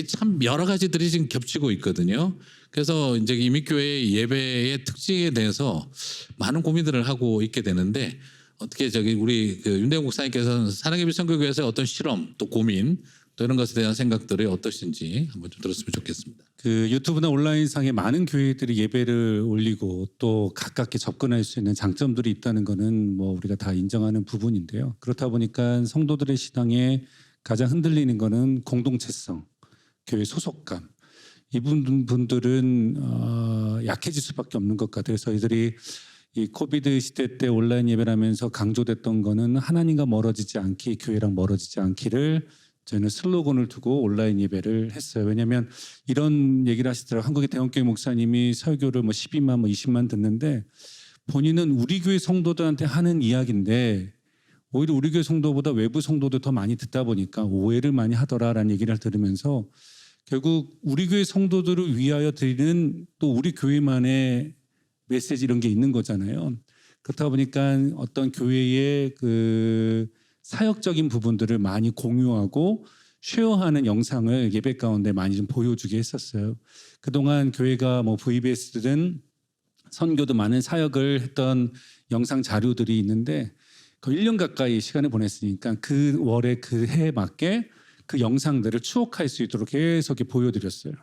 참 여러 가지들이 지금 겹치고 있거든요. 그래서 이제 이민교회의 예배의 특징에 대해서 많은 고민들을 하고 있게 되는데 어떻게 우리 윤대영 목사님께서는 사랑예비 선교교회에서 어떤 실험 또 고민 또 이런 것에 대한 생각들이 어떠신지 한번 좀 들었으면 좋겠습니다. 그 유튜브나 온라인상에 많은 교회들이 예배를 올리고 또 가깝게 접근할 수 있는 장점들이 있다는 것은 뭐 우리가 다 인정하는 부분인데요. 그렇다 보니까 성도들의 신앙에 가장 흔들리는 것은 공동체성, 교회 소속감. 이분들은 약해질 수밖에 없는 것 같아요. 그래서 이들이 이 코비드 시대 때 온라인 예배를 하면서 강조됐던 거는 하나님과 멀어지지 않기, 교회랑 멀어지지 않기를 저희는 슬로건을 두고 온라인 예배를 했어요. 왜냐하면 이런 얘기를 하시더라고요. 한국의 대형교회 목사님이 설교를 뭐 12만 뭐 20만 듣는데 본인은 우리 교회 성도들한테 하는 이야기인데 오히려 우리 교회 성도보다 외부 성도들 더 많이 듣다 보니까 오해를 많이 하더라라는 얘기를 들으면서 결국 우리 교회 성도들을 위하여 드리는 또 우리 교회만의 메시지 이런 게 있는 거잖아요. 그렇다 보니까 어떤 교회의 그 사역적인 부분들을 많이 공유하고 쉐어하는 영상을 예배 가운데 많이 좀 보여주게 했었어요. 그동안 교회가 뭐 VBS든 선교도 많은 사역을 했던 영상 자료들이 있는데 거의 1년 가까이 시간을 보냈으니까 그 월에 그 해에 맞게 그 영상들을 추억할 수 있도록 계속 이렇게 보여드렸어요.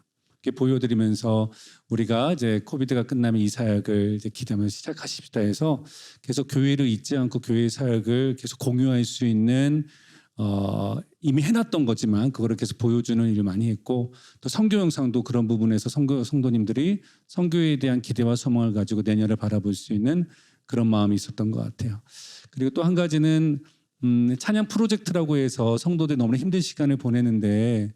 이렇게 보여드리면서 우리가 이제 코비드가 끝나면 이 사역을 이제 기대하면서 시작하십시다 해서 계속 교회를 잊지 않고 교회 사역을 계속 공유할 수 있는 이미 해놨던 거지만 그거를 계속 보여주는 일을 많이 했고 또 선교 영상도 그런 부분에서 성도님들이 선교에 대한 기대와 소망을 가지고 내년을 바라볼 수 있는 그런 마음이 있었던 것 같아요. 그리고 또 한 가지는 찬양 프로젝트라고 해서 성도들이 너무나 힘든 시간을 보내는데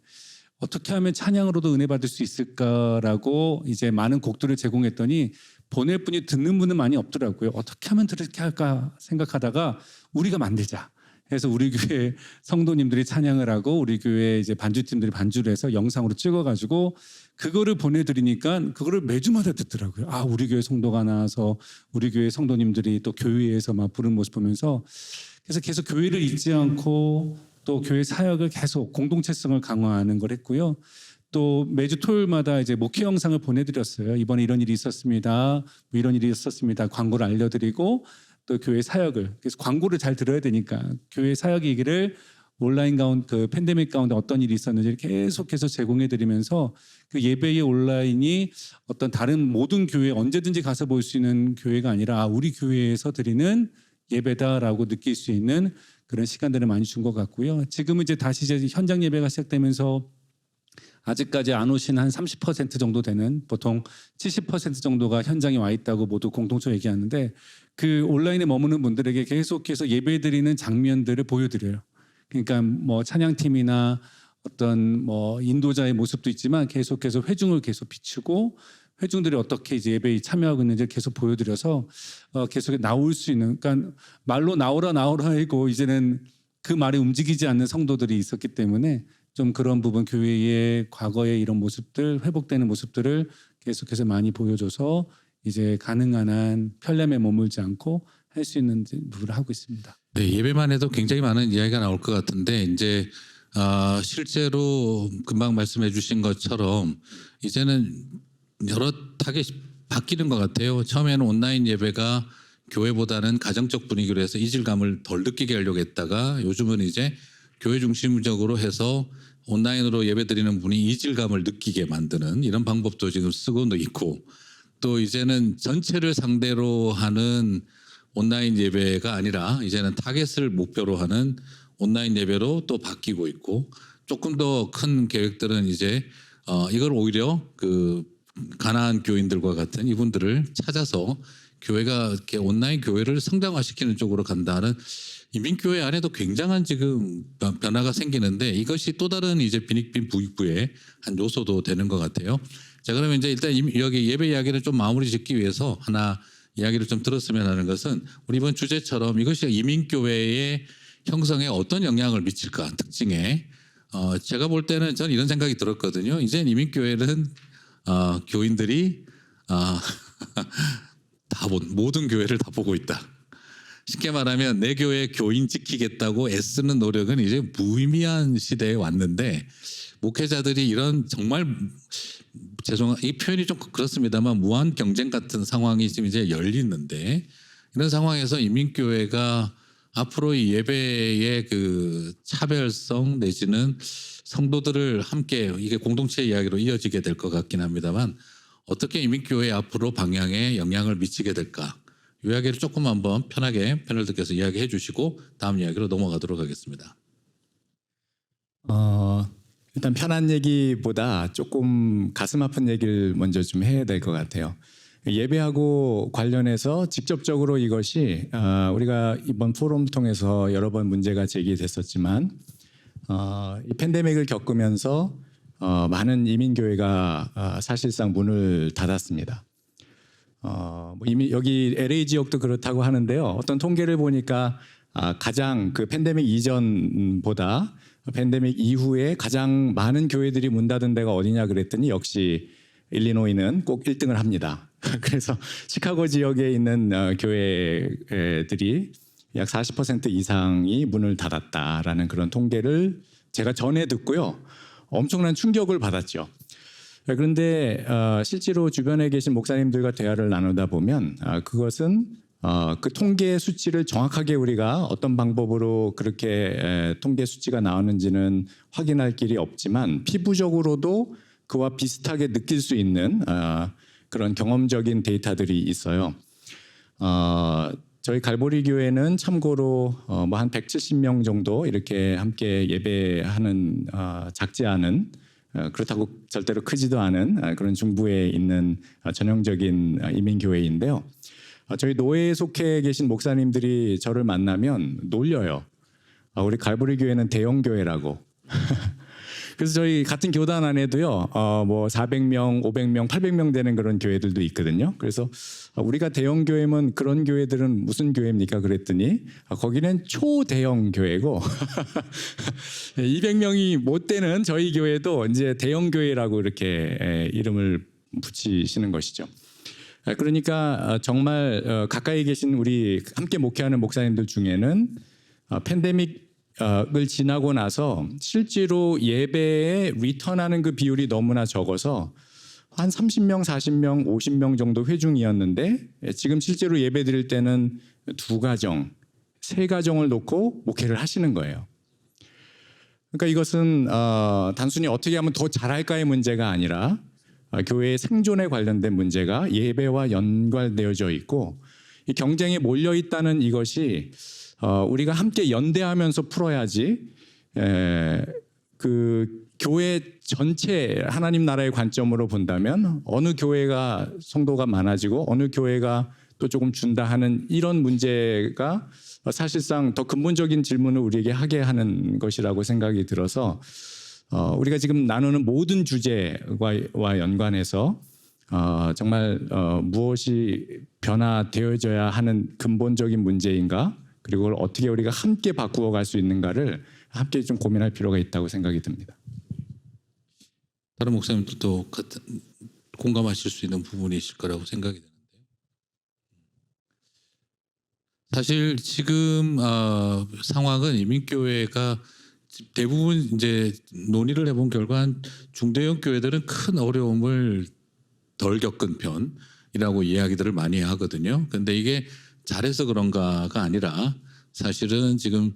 어떻게 하면 찬양으로도 은혜 받을 수 있을까라고 이제 많은 곡들을 제공했더니 보낼 분이 듣는 분은 많이 없더라고요. 어떻게 하면 그렇게 할까 생각하다가 우리가 만들자. 해서 우리 교회 성도님들이 찬양을 하고 우리 교회 이제 반주팀들이 반주를 해서 영상으로 찍어가지고 그거를 보내드리니까 그거를 매주마다 듣더라고요. 아, 우리 교회 성도가 나와서 우리 교회 성도님들이 또 교회에서 막 부르는 모습 보면서 그래서 계속 교회를 잊지 않고 또 교회 사역을 계속 공동체성을 강화하는 걸 했고요. 또 매주 토요일마다 이제 목회 영상을 보내드렸어요. 이번에 이런 일이 있었습니다. 뭐 이런 일이 있었습니다. 광고를 알려드리고 또 교회 사역을 그래서 광고를 잘 들어야 되니까 교회 사역 얘기를 온라인 가운데 그 팬데믹 가운데 어떤 일이 있었는지 계속해서 제공해드리면서 그 예배의 온라인이 어떤 다른 모든 교회 언제든지 가서 볼 수 있는 교회가 아니라 우리 교회에서 드리는 예배다라고 느낄 수 있는 그런 시간들을 많이 준 것 같고요. 지금은 이제 다시 이제 현장 예배가 시작되면서 아직까지 안 오신 한 30% 정도 되는 보통 70% 정도가 현장에 와 있다고 모두 공통적으로 얘기하는데 그 온라인에 머무는 분들에게 계속해서 예배드리는 장면들을 보여드려요. 그러니까 뭐 찬양팀이나 어떤 뭐 인도자의 모습도 있지만 계속해서 회중을 계속 비추고 회중들이 어떻게 이제 예배에 참여하고 있는지 계속 보여드려서 계속 나올 수 있는 그러니까 말로 나오라 하고 이제는 그 말에 움직이지 않는 성도들이 있었기 때문에 좀 그런 부분 교회의 과거의 이런 모습들 회복되는 모습들을 계속해서 많이 보여줘서 이제 가능한 한 편람에 머물지 않고 할 수 있는 부분을 하고 있습니다. 네, 예배만 해도 굉장히 많은 이야기가 나올 것 같은데 이제 실제로 금방 말씀해 주신 것처럼 이제는 여러 타겟이 바뀌는 것 같아요. 처음에는 온라인 예배가 교회보다는 가정적 분위기로 해서 이질감을 덜 느끼게 하려고 했다가 요즘은 이제 교회 중심적으로 해서 온라인으로 예배드리는 분이 이질감을 느끼게 만드는 이런 방법도 지금 쓰고 있고 또 이제는 전체를 상대로 하는 온라인 예배가 아니라 이제는 타겟을 목표로 하는 온라인 예배로 또 바뀌고 있고 조금 더 큰 계획들은 이제 이걸 오히려 그 가난한 교인들과 같은 이분들을 찾아서 교회가 이렇게 온라인 교회를 성장화시키는 쪽으로 간다는 이민교회 안에도 굉장한 지금 변화가 생기는데 이것이 또 다른 이제 빈익빈 부익부의 한 요소도 되는 것 같아요. 자, 그러면 이제 일단 여기 예배 이야기를 좀 마무리 짓기 위해서 하나 이야기를 좀 들었으면 하는 것은 우리 이번 주제처럼 이것이 이민교회의 형성에 어떤 영향을 미칠까 특징에 제가 볼 때는 저는 이런 생각이 들었거든요. 이제 이민교회는 교인들이 모든 교회를 다 보고 있다. 쉽게 말하면 내 교회 교인 지키겠다고 애쓰는 노력은 이제 무의미한 시대에 왔는데 목회자들이 이런 정말 이 표현이 좀 그렇습니다만 무한 경쟁 같은 상황이 지금 이제 열리는데 이런 상황에서 이민교회가 앞으로 이 예배의 그 차별성 내지는 성도들을 함께 이게 공동체 이야기로 이어지게 될 것 같긴 합니다만 어떻게 이민교회 앞으로 방향에 영향을 미치게 될까? 이 이야기를 조금 한번 편하게 패널들께서 이야기해 주시고 다음 이야기로 넘어가도록 하겠습니다. 일단 편한 얘기보다 조금 가슴 아픈 얘기를 먼저 좀 해야 될 것 같아요. 예배하고 관련해서 직접적으로 이것이 우리가 이번 포럼 통해서 여러 번 문제가 제기됐었지만 이 팬데믹을 겪으면서 많은 이민교회가 사실상 문을 닫았습니다. 뭐 이미 여기 LA 지역도 그렇다고 하는데요. 어떤 통계를 보니까 가장 그 팬데믹 이전보다 팬데믹 이후에 가장 많은 교회들이 문 닫은 데가 어디냐 그랬더니 역시 일리노이는 꼭 1등을 합니다. 그래서 시카고 지역에 있는 교회들이 약 40% 이상이 문을 닫았다라는 그런 통계를 제가 전에 듣고요. 엄청난 충격을 받았죠. 그런데 실제로 주변에 계신 목사님들과 대화를 나누다 보면 그것은 그 통계 수치를 정확하게 우리가 어떤 방법으로 그렇게 통계 수치가 나오는지는 확인할 길이 없지만 피부적으로도 그와 비슷하게 느낄 수 있는 그런 경험적인 데이터들이 있어요. 저희 갈보리 교회는 참고로 뭐 한 170명 정도 이렇게 함께 예배하는 작지 않은 그렇다고 절대로 크지도 않은 그런 중부에 있는 전형적인 이민교회인데요. 저희 노회에 속해 계신 목사님들이 저를 만나면 놀려요. 우리 갈보리 교회는 대형 교회라고. 그래서 저희 같은 교단 안에도요, 뭐 400명, 500명, 800명 되는 그런 교회들도 있거든요. 그래서 우리가 대형 교회면 그런 교회들은 무슨 교회입니까? 그랬더니 거기는 초대형 교회고 200명이 못 되는 저희 교회도 이제 대형 교회라고 이렇게 이름을 붙이시는 것이죠. 그러니까 정말 가까이 계신 우리 함께 목회하는 목사님들 중에는 팬데믹 을 지나고 나서 실제로 예배에 리턴하는 그 비율이 너무나 적어서 한 30명, 40명, 50명 정도 회중이었는데 지금 실제로 예배 드릴 때는 2가정, 3가정을 놓고 목회를 하시는 거예요. 그러니까 이것은 단순히 어떻게 하면 더 잘할까의 문제가 아니라 교회의 생존에 관련된 문제가 예배와 연관되어져 있고 이 경쟁에 몰려 있다는 이것이 우리가 함께 연대하면서 풀어야지 그 교회 전체 하나님 나라의 관점으로 본다면 어느 교회가 성도가 많아지고 어느 교회가 또 조금 준다 하는 이런 문제가 사실상 더 근본적인 질문을 우리에게 하게 하는 것이라고 생각이 들어서 우리가 지금 나누는 모든 주제와 연관해서 정말 무엇이 변화되어져야 하는 근본적인 문제인가 그리고 그걸 어떻게 우리가 함께 바꾸어 갈 수 있는가를 함께 좀 고민할 필요가 있다고 생각이 듭니다. 다른 목사님들도 공감하실 수 있는 부분이 있을 거라고 생각이 되는데요. 사실 지금 상황은 이민교회가 대부분 이제 논의를 해본 결과 중대형 교회들은 큰 어려움을 덜 겪은 편이라고 이야기들을 많이 하거든요. 그런데 이게 잘해서 그런가가 아니라 사실은 지금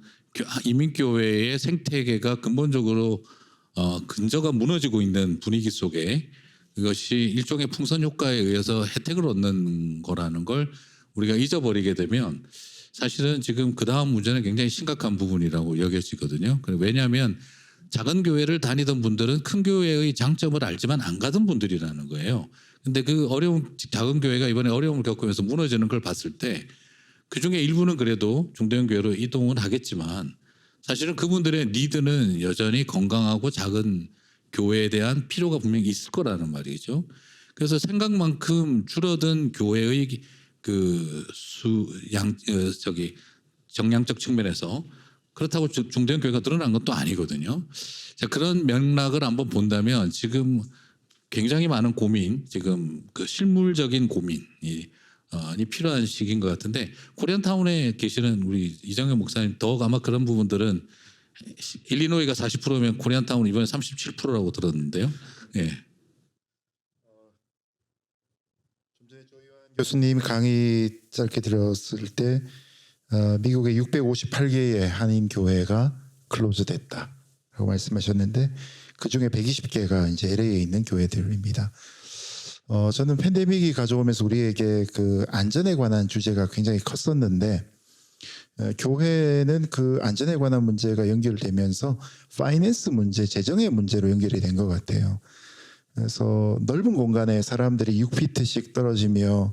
이민교회의 생태계가 근본적으로 근저가 무너지고 있는 분위기 속에 이것이 일종의 풍선 효과에 의해서 혜택을 얻는 거라는 걸 우리가 잊어버리게 되면 사실은 지금 그 다음 문제는 굉장히 심각한 부분이라고 여겨지거든요. 왜냐하면 작은 교회를 다니던 분들은 큰 교회의 장점을 알지만 안 가던 분들이라는 거예요. 근데 그 작은 교회가 이번에 어려움을 겪으면서 무너지는 걸 봤을 때 그중에 일부는 그래도 중대형 교회로 이동은 하겠지만 사실은 그분들의 니드는 여전히 건강하고 작은 교회에 대한 필요가 분명히 있을 거라는 말이죠. 그래서 생각만큼 줄어든 교회의 그 정량적 측면에서 그렇다고 중대형 교회가 늘어난 것도 아니거든요. 자, 그런 맥락을 한번 본다면 지금 굉장히 많은 고민, 지금 그 실물적인 고민이 필요한 시기인 것 같은데 코리안타운에 계시는 우리 이정현 목사님 더 아마 그런 부분들은 일리노이가 40%면 코리안타운 이번에 37%라고 들었는데요. 예. 좀 전에 조희환 교수님 강의 짧게 들었을 때 미국의 658개의 한인 교회가 클로즈됐다라고 말씀하셨는데 그 중에 120개가 이제 LA에 있는 교회들입니다. 저는 팬데믹이 가져오면서 우리에게 그 안전에 관한 주제가 굉장히 컸었는데 교회는 그 안전에 관한 문제가 연결되면서 파이낸스 문제, 재정의 문제로 연결이 된 것 같아요. 그래서 넓은 공간에 사람들이 6피트씩 떨어지며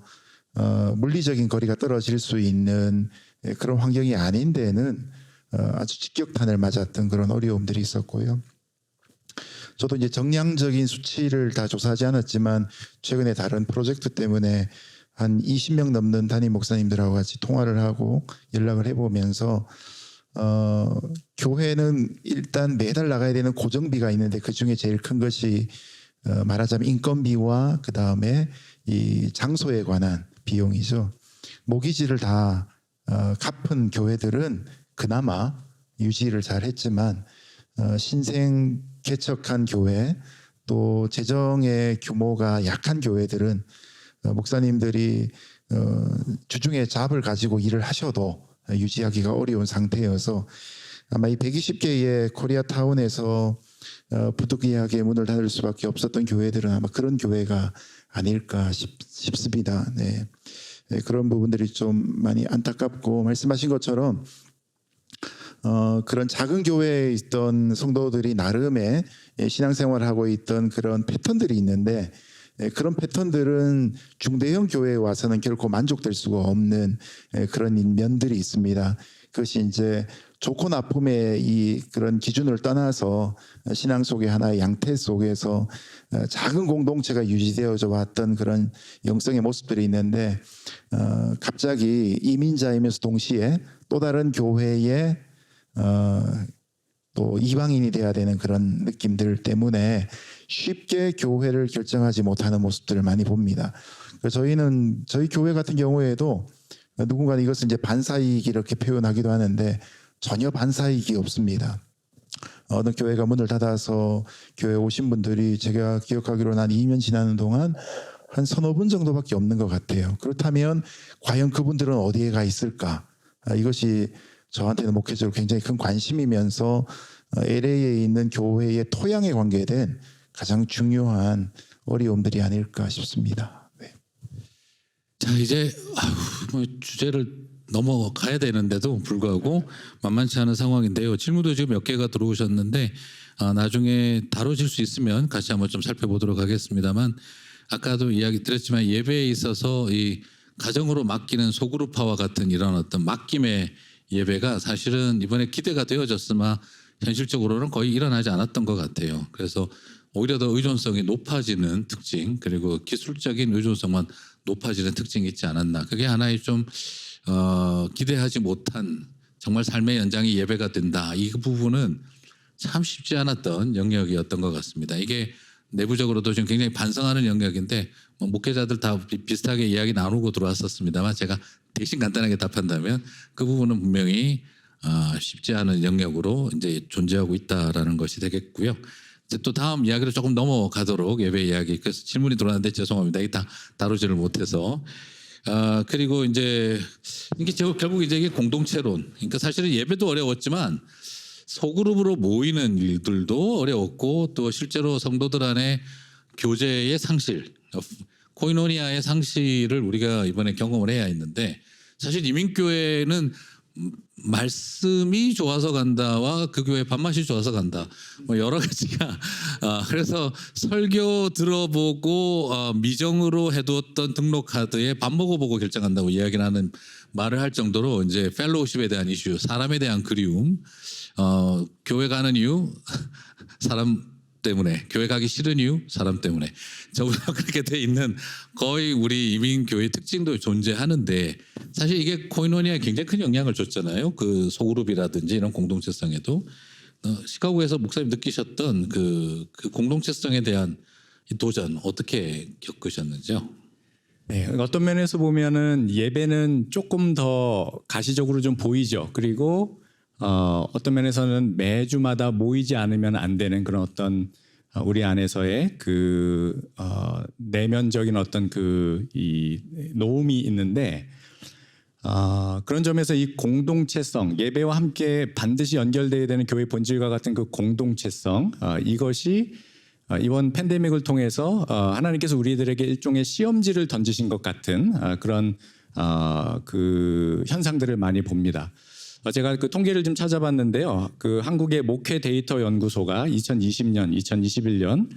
물리적인 거리가 떨어질 수 있는 그런 환경이 아닌 데는 아주 직격탄을 맞았던 그런 어려움들이 있었고요. 저도 이제 정량적인 수치를 다 조사하지 않았지만 최근에 다른 프로젝트 때문에 한 20명 넘는 담임 목사님들하고 같이 통화를 하고 연락을 해보면서 교회는 일단 매달 나가야 되는 고정비가 있는데 그 중에 제일 큰 것이 말하자면 인건비와 그 다음에 이 장소에 관한 비용이죠. 모기지를 다 갚은 교회들은 그나마 유지를 잘 했지만 신생 개척한 교회 또 재정의 규모가 약한 교회들은 목사님들이 주중에 잡을 가지고 일을 하셔도 유지하기가 어려운 상태여서 아마 이 120개의 코리아타운에서 부득이하게 문을 닫을 수밖에 없었던 교회들은 아마 그런 교회가 아닐까 싶습니다. 네. 네, 그런 부분들이 좀 많이 안타깝고 말씀하신 것처럼 그런 작은 교회에 있던 성도들이 나름의 신앙생활을 하고 있던 그런 패턴들이 있는데 그런 패턴들은 중대형 교회에 와서는 결코 만족될 수가 없는 그런 면들이 있습니다. 그것이 이제 좋고 나쁨의 이 그런 기준을 떠나서 신앙 속의 하나의 양태 속에서 작은 공동체가 유지되어져 왔던 그런 영성의 모습들이 있는데 갑자기 이민자이면서 동시에 또 다른 교회에 또 이방인이 돼야 되는 그런 느낌들 때문에 쉽게 교회를 결정하지 못하는 모습들을 많이 봅니다. 그래서 저희 교회 같은 경우에도 누군가는 이것을 이제 반사이익 이렇게 표현하기도 하는데 전혀 반사이익이 없습니다. 어느 교회가 문을 닫아서 교회에 오신 분들이 제가 기억하기로는 한 2년 지나는 동안 한 서너 분 정도밖에 없는 것 같아요. 그렇다면 과연 그분들은 어디에 가 있을까? 이것이 저한테는 목회적으로 굉장히 큰 관심이면서 LA에 있는 교회의 토양에 관계된 가장 중요한 어려움들이 아닐까 싶습니다. 네. 자 이제 뭐 주제를 넘어가야 되는데도 불구하고 만만치 않은 상황인데요. 질문도 지금 몇 개가 들어오셨는데 나중에 다뤄질 수 있으면 같이 한번 좀 살펴보도록 하겠습니다만 아까도 이야기 드렸지만 예배에 있어서 이 가정으로 맡기는 소그룹화와 같은 이런 어떤 맡김의 예배가 사실은 이번에 기대가 되어졌으나 현실적으로는 거의 일어나지 않았던 것 같아요. 그래서 오히려 더 의존성이 높아지는 특징 그리고 기술적인 의존성만 높아지는 특징이 있지 않았나. 그게 하나의 좀 기대하지 못한 정말 삶의 연장이 예배가 된다. 이 부분은 참 쉽지 않았던 영역이었던 것 같습니다. 이게 내부적으로도 지금 굉장히 반성하는 영역인데 뭐 목회자들 다 비슷하게 이야기 나누고 들어왔었습니다만 제가 대신 간단하게 답한다면 그 부분은 분명히 쉽지 않은 영역으로 이제 존재하고 있다라는 것이 되겠고요. 이제 또 다음 이야기로 조금 넘어가도록 예배 이야기. 그래서 질문이 들어왔는데 죄송합니다. 이게 다 다루지를 못해서. 그리고 이제 이게 결국 이제 이게 공동체론. 그러니까 사실은 예배도 어려웠지만 소그룹으로 모이는 일들도 어려웠고 또 실제로 성도들 안에 교제의 상실, 코이노니아의 상실을 우리가 이번에 경험을 해야 했는데 사실 이민교회는 말씀이 좋아서 간다와 그 교회 밥맛이 좋아서 간다 뭐 여러 가지가 그래서 설교 들어보고 미정으로 해두었던 등록 카드에 밥 먹어보고 결정한다고 이야기를 하는 말을 할 정도로 이제 펠로우십에 대한 이슈, 사람에 대한 그리움, 교회 가는 이유 사람 때문에, 교회 가기 싫은 이유 사람 때문에 저보다 그렇게 돼 있는 거의 우리 이민교회 특징도 존재하는데 사실 이게 코이노니아에 굉장히 큰 영향을 줬잖아요. 그 소그룹이라든지 이런 공동체성에도 시카고에서 목사님 느끼셨던 그 공동체성에 대한 이 도전 어떻게 겪으셨는지요? 네, 어떤 면에서 보면은 예배는 조금 더 가시적으로 좀 보이죠. 그리고 어떤 면에서는 매주마다 모이지 않으면 안 되는 그런 어떤 우리 안에서의 그 내면적인 어떤 이 노음이 있는데 그런 점에서 이 공동체성, 예배와 함께 반드시 연결되어야 되는 교회 본질과 같은 그 공동체성, 이것이 이번 팬데믹을 통해서 하나님께서 우리들에게 일종의 시험지를 던지신 것 같은 그런 그 현상들을 많이 봅니다. 제가 그 통계를 좀 찾아봤는데요. 그 한국의 목회 데이터 연구소가 2020년, 2021년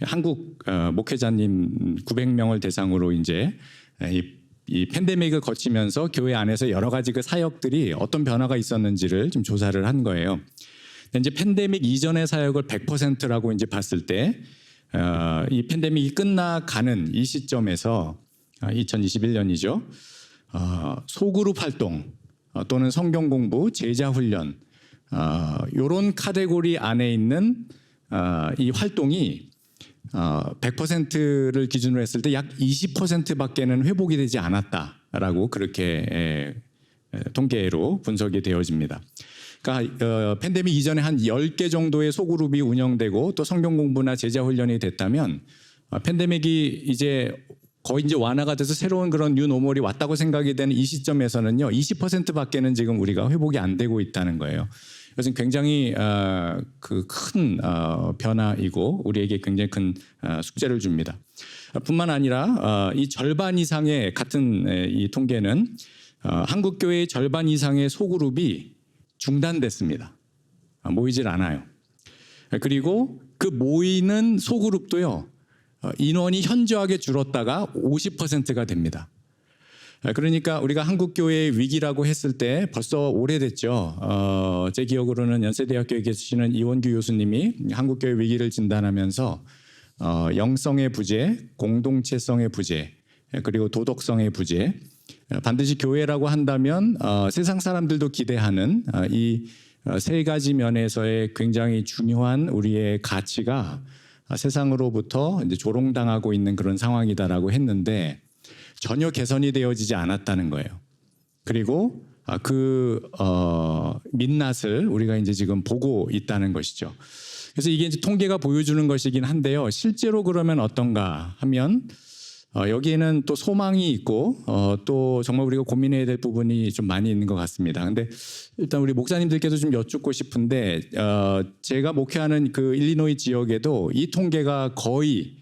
한국 목회자님 900명을 대상으로 이제 이 팬데믹을 거치면서 교회 안에서 여러 가지 그 사역들이 어떤 변화가 있었는지를 좀 조사를 한 거예요. 근데 이제 팬데믹 이전의 사역을 100%라고 이제 봤을 때, 이 팬데믹이 끝나가는 이 시점에서 2021년이죠. 소그룹 활동 또는 성경 공부, 제자 훈련, 이런 카테고리 안에 있는 이 활동이 100%를 기준으로 했을 때 약 20%밖에는 회복이 되지 않았다라고 그렇게 통계로 분석이 되어집니다. 그러니까 팬데믹 이전에 한 10개 정도의 소그룹이 운영되고 또 성경 공부나 제자 훈련이 됐다면 팬데믹이 이제 거의 이제 완화가 돼서 새로운 그런 뉴노멀이 왔다고 생각이 되는 이 시점에서는요 20%밖에는 지금 우리가 회복이 안 되고 있다는 거예요. 이것은 굉장히 그 큰 변화이고 우리에게 굉장히 큰 숙제를 줍니다. 뿐만 아니라 이 절반 이상의 같은 이 통계는 한국 교회의 절반 이상의 소그룹이 중단됐습니다. 모이질 않아요. 그리고 그 모이는 소그룹도요 인원이 현저하게 줄었다가 50%가 됩니다. 그러니까 우리가 한국교회의 위기라고 했을 때 벌써 오래됐죠. 제 기억으로는 연세대학교에 계시는 이원규 교수님이 한국교회 위기를 진단하면서 영성의 부재, 공동체성의 부재, 그리고 도덕성의 부재, 반드시 교회라고 한다면 세상 사람들도 기대하는 이 세 가지 면에서의 굉장히 중요한 우리의 가치가 세상으로부터 이제 조롱당하고 있는 그런 상황이다라고 했는데 전혀 개선이 되어지지 않았다는 거예요. 그리고 그 민낯을 우리가 이제 지금 보고 있다는 것이죠. 그래서 이게 이제 통계가 보여주는 것이긴 한데요. 실제로 그러면 어떤가 하면 여기에는 또 소망이 있고 또 정말 우리가 고민해야 될 부분이 좀 많이 있는 것 같습니다. 근데 일단 우리 목사님들께도 좀 여쭙고 싶은데 제가 목회하는 그 일리노이 지역에도 이 통계가 거의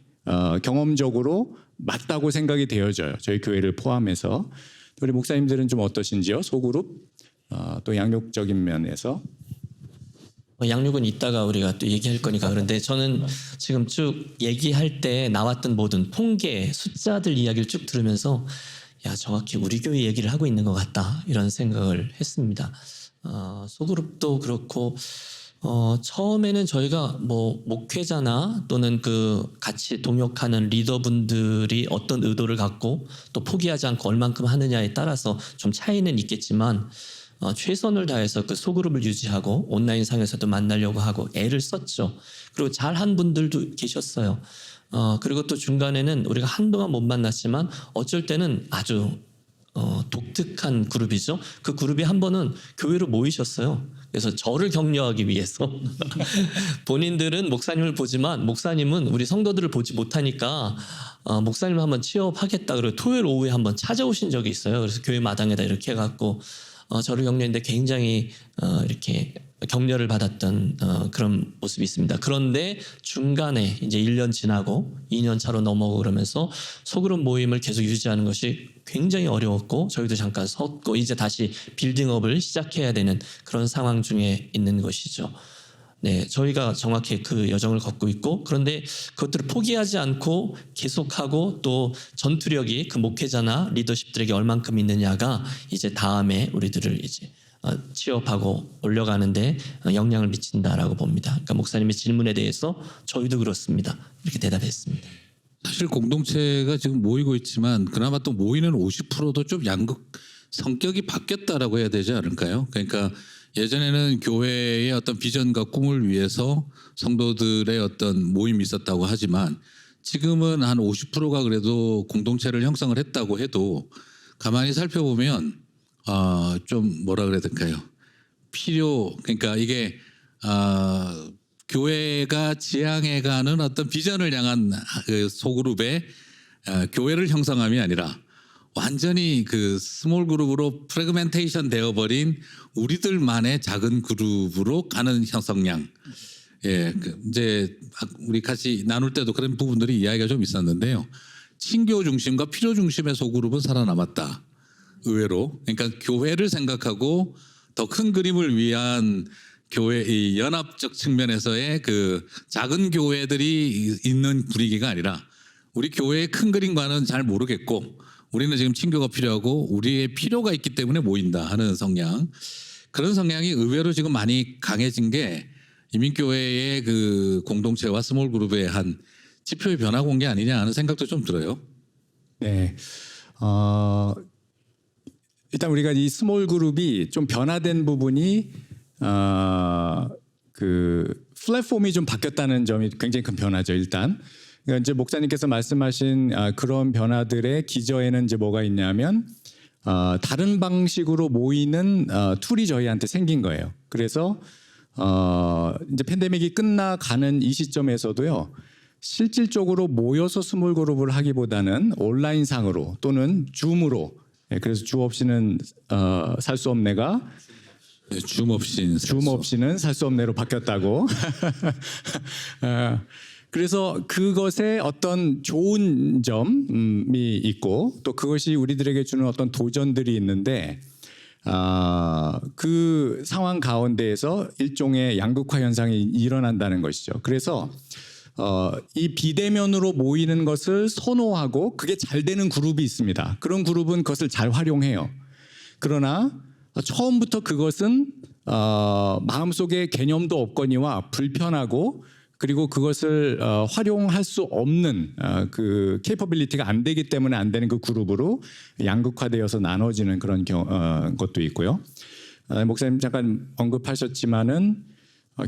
경험적으로 맞다고 생각이 되어져요. 저희 교회를 포함해서. 우리 목사님들은 좀 어떠신지요? 소그룹 또 양육적인 면에서. 양육은 이따가 우리가 또 얘기할 거니까. 그런데 저는 지금 쭉 얘기할 때 나왔던 모든 통계, 숫자들 이야기를 쭉 들으면서 야 정확히 우리 교회 얘기를 하고 있는 것 같다 이런 생각을 했습니다. 소그룹도 그렇고 처음에는 저희가 뭐 목회자나 또는 그 같이 동역하는 리더분들이 어떤 의도를 갖고 또 포기하지 않고 얼만큼 하느냐에 따라서 좀 차이는 있겠지만 최선을 다해서 그 소그룹을 유지하고 온라인상에서도 만나려고 하고 애를 썼죠. 그리고 잘한 분들도 계셨어요. 그리고 또 중간에는 우리가 한동안 못 만났지만 어쩔 때는 아주 독특한 그룹이죠. 그 그룹이 한 번은 교회로 모이셨어요. 그래서 저를 격려하기 위해서 본인들은 목사님을 보지만 목사님은 우리 성도들을 보지 못하니까 목사님을 한번 취업하겠다. 그리고 토요일 오후에 한번 찾아오신 적이 있어요. 그래서 교회 마당에다 이렇게 해갖고 저를 격려했는데 굉장히 이렇게 격려를 받았던 그런 모습이 있습니다. 그런데 중간에 이제 1년 지나고 2년 차로 넘어오고 그러면서 소그룹 모임을 계속 유지하는 것이 굉장히 어려웠고 저희도 잠깐 섰고 이제 다시 빌딩업을 시작해야 되는 그런 상황 중에 있는 것이죠. 네, 저희가 정확히 그 여정을 걷고 있고 그런데 그것들을 포기하지 않고 계속하고 또 전투력이 그 목회자나 리더십들에게 얼만큼 있느냐가 이제 다음에 우리들을 이제 취업하고 올려가는데 영향을 미친다라고 봅니다. 그러니까 목사님의 질문에 대해서 저희도 그렇습니다. 이렇게 대답했습니다. 사실 공동체가 지금 모이고 있지만 그나마 또 모이는 50%도 좀 양극 성격이 바뀌었다라고 해야 되지 않을까요? 그러니까 예전에는 교회의 어떤 비전과 꿈을 위해서 성도들의 어떤 모임이 있었다고 하지만 지금은 한 50%가 그래도 공동체를 형성을 했다고 해도 가만히 살펴보면 좀 뭐라 그래야 될까요? 그러니까 이게 교회가 지향해가는 어떤 비전을 향한 그 소그룹의 교회를 형성함이 아니라 완전히 그 스몰 그룹으로 프래그멘테이션 되어버린 우리들만의 작은 그룹으로 가는 형성량. 예, 이제 우리 같이 나눌 때도 그런 부분들이 이야기가 좀 있었는데요. 친교 중심과 필요 중심의 소그룹은 살아남았다. 의외로. 그러니까 교회를 생각하고 더 큰 그림을 위한 교회 이 연합적 측면에서의 그 작은 교회들이 있는 분위기가 아니라 우리 교회의 큰 그림과는 잘 모르겠고 우리는 지금 친교가 필요하고 우리의 필요가 있기 때문에 모인다 하는 성향. 그런 성향이 의외로 지금 많이 강해진 게 이민교회의 그 공동체와 스몰 그룹의 한 지표의 변화가 온 게 아니냐 하는 생각도 좀 들어요. 네. 일단 우리가 이 스몰 그룹이 좀 변화된 부분이 그 플랫폼이 좀 바뀌었다는 점이 굉장히 큰 변화죠. 일단 그러니까 이제 목사님께서 말씀하신 그런 변화들의 기저에는 이제 뭐가 있냐면 다른 방식으로 모이는 툴이 저희한테 생긴 거예요. 그래서 이제 팬데믹이 끝나가는 이 시점에서도요. 실질적으로 모여서 스몰 그룹을 하기보다는 온라인상으로 또는 줌으로, 그래서 주 없이는 살 수 없네가 네, 줌 없이는 살 수 없네로 바뀌었다고. 그래서 그것에 어떤 좋은 점이 있고 또 그것이 우리들에게 주는 어떤 도전들이 있는데 그 상황 가운데에서 일종의 양극화 현상이 일어난다는 것이죠. 그래서 이 비대면으로 모이는 것을 선호하고 그게 잘 되는 그룹이 있습니다. 그런 그룹은 그것을 잘 활용해요. 그러나 처음부터 그것은 마음속에 개념도 없거니와 불편하고 그리고 그것을 활용할 수 없는 그 케이퍼빌리티가 안 되기 때문에 안 되는 그 그룹으로 양극화되어서 나눠지는 그런 것도 있고요. 목사님 잠깐 언급하셨지만은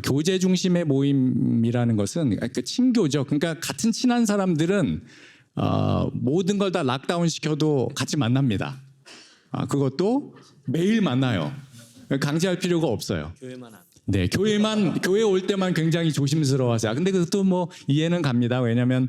교제 중심의 모임이라는 것은 그 친교죠. 그러니까 같은 친한 사람들은 모든 걸 다 락다운 시켜도 같이 만납니다. 그것도 매일 만나요. 강제할 필요가 없어요. 교회만 안. 네, 교회 올 때만 굉장히 조심스러워하세요. 근데 그것도 뭐 이해는 갑니다. 왜냐하면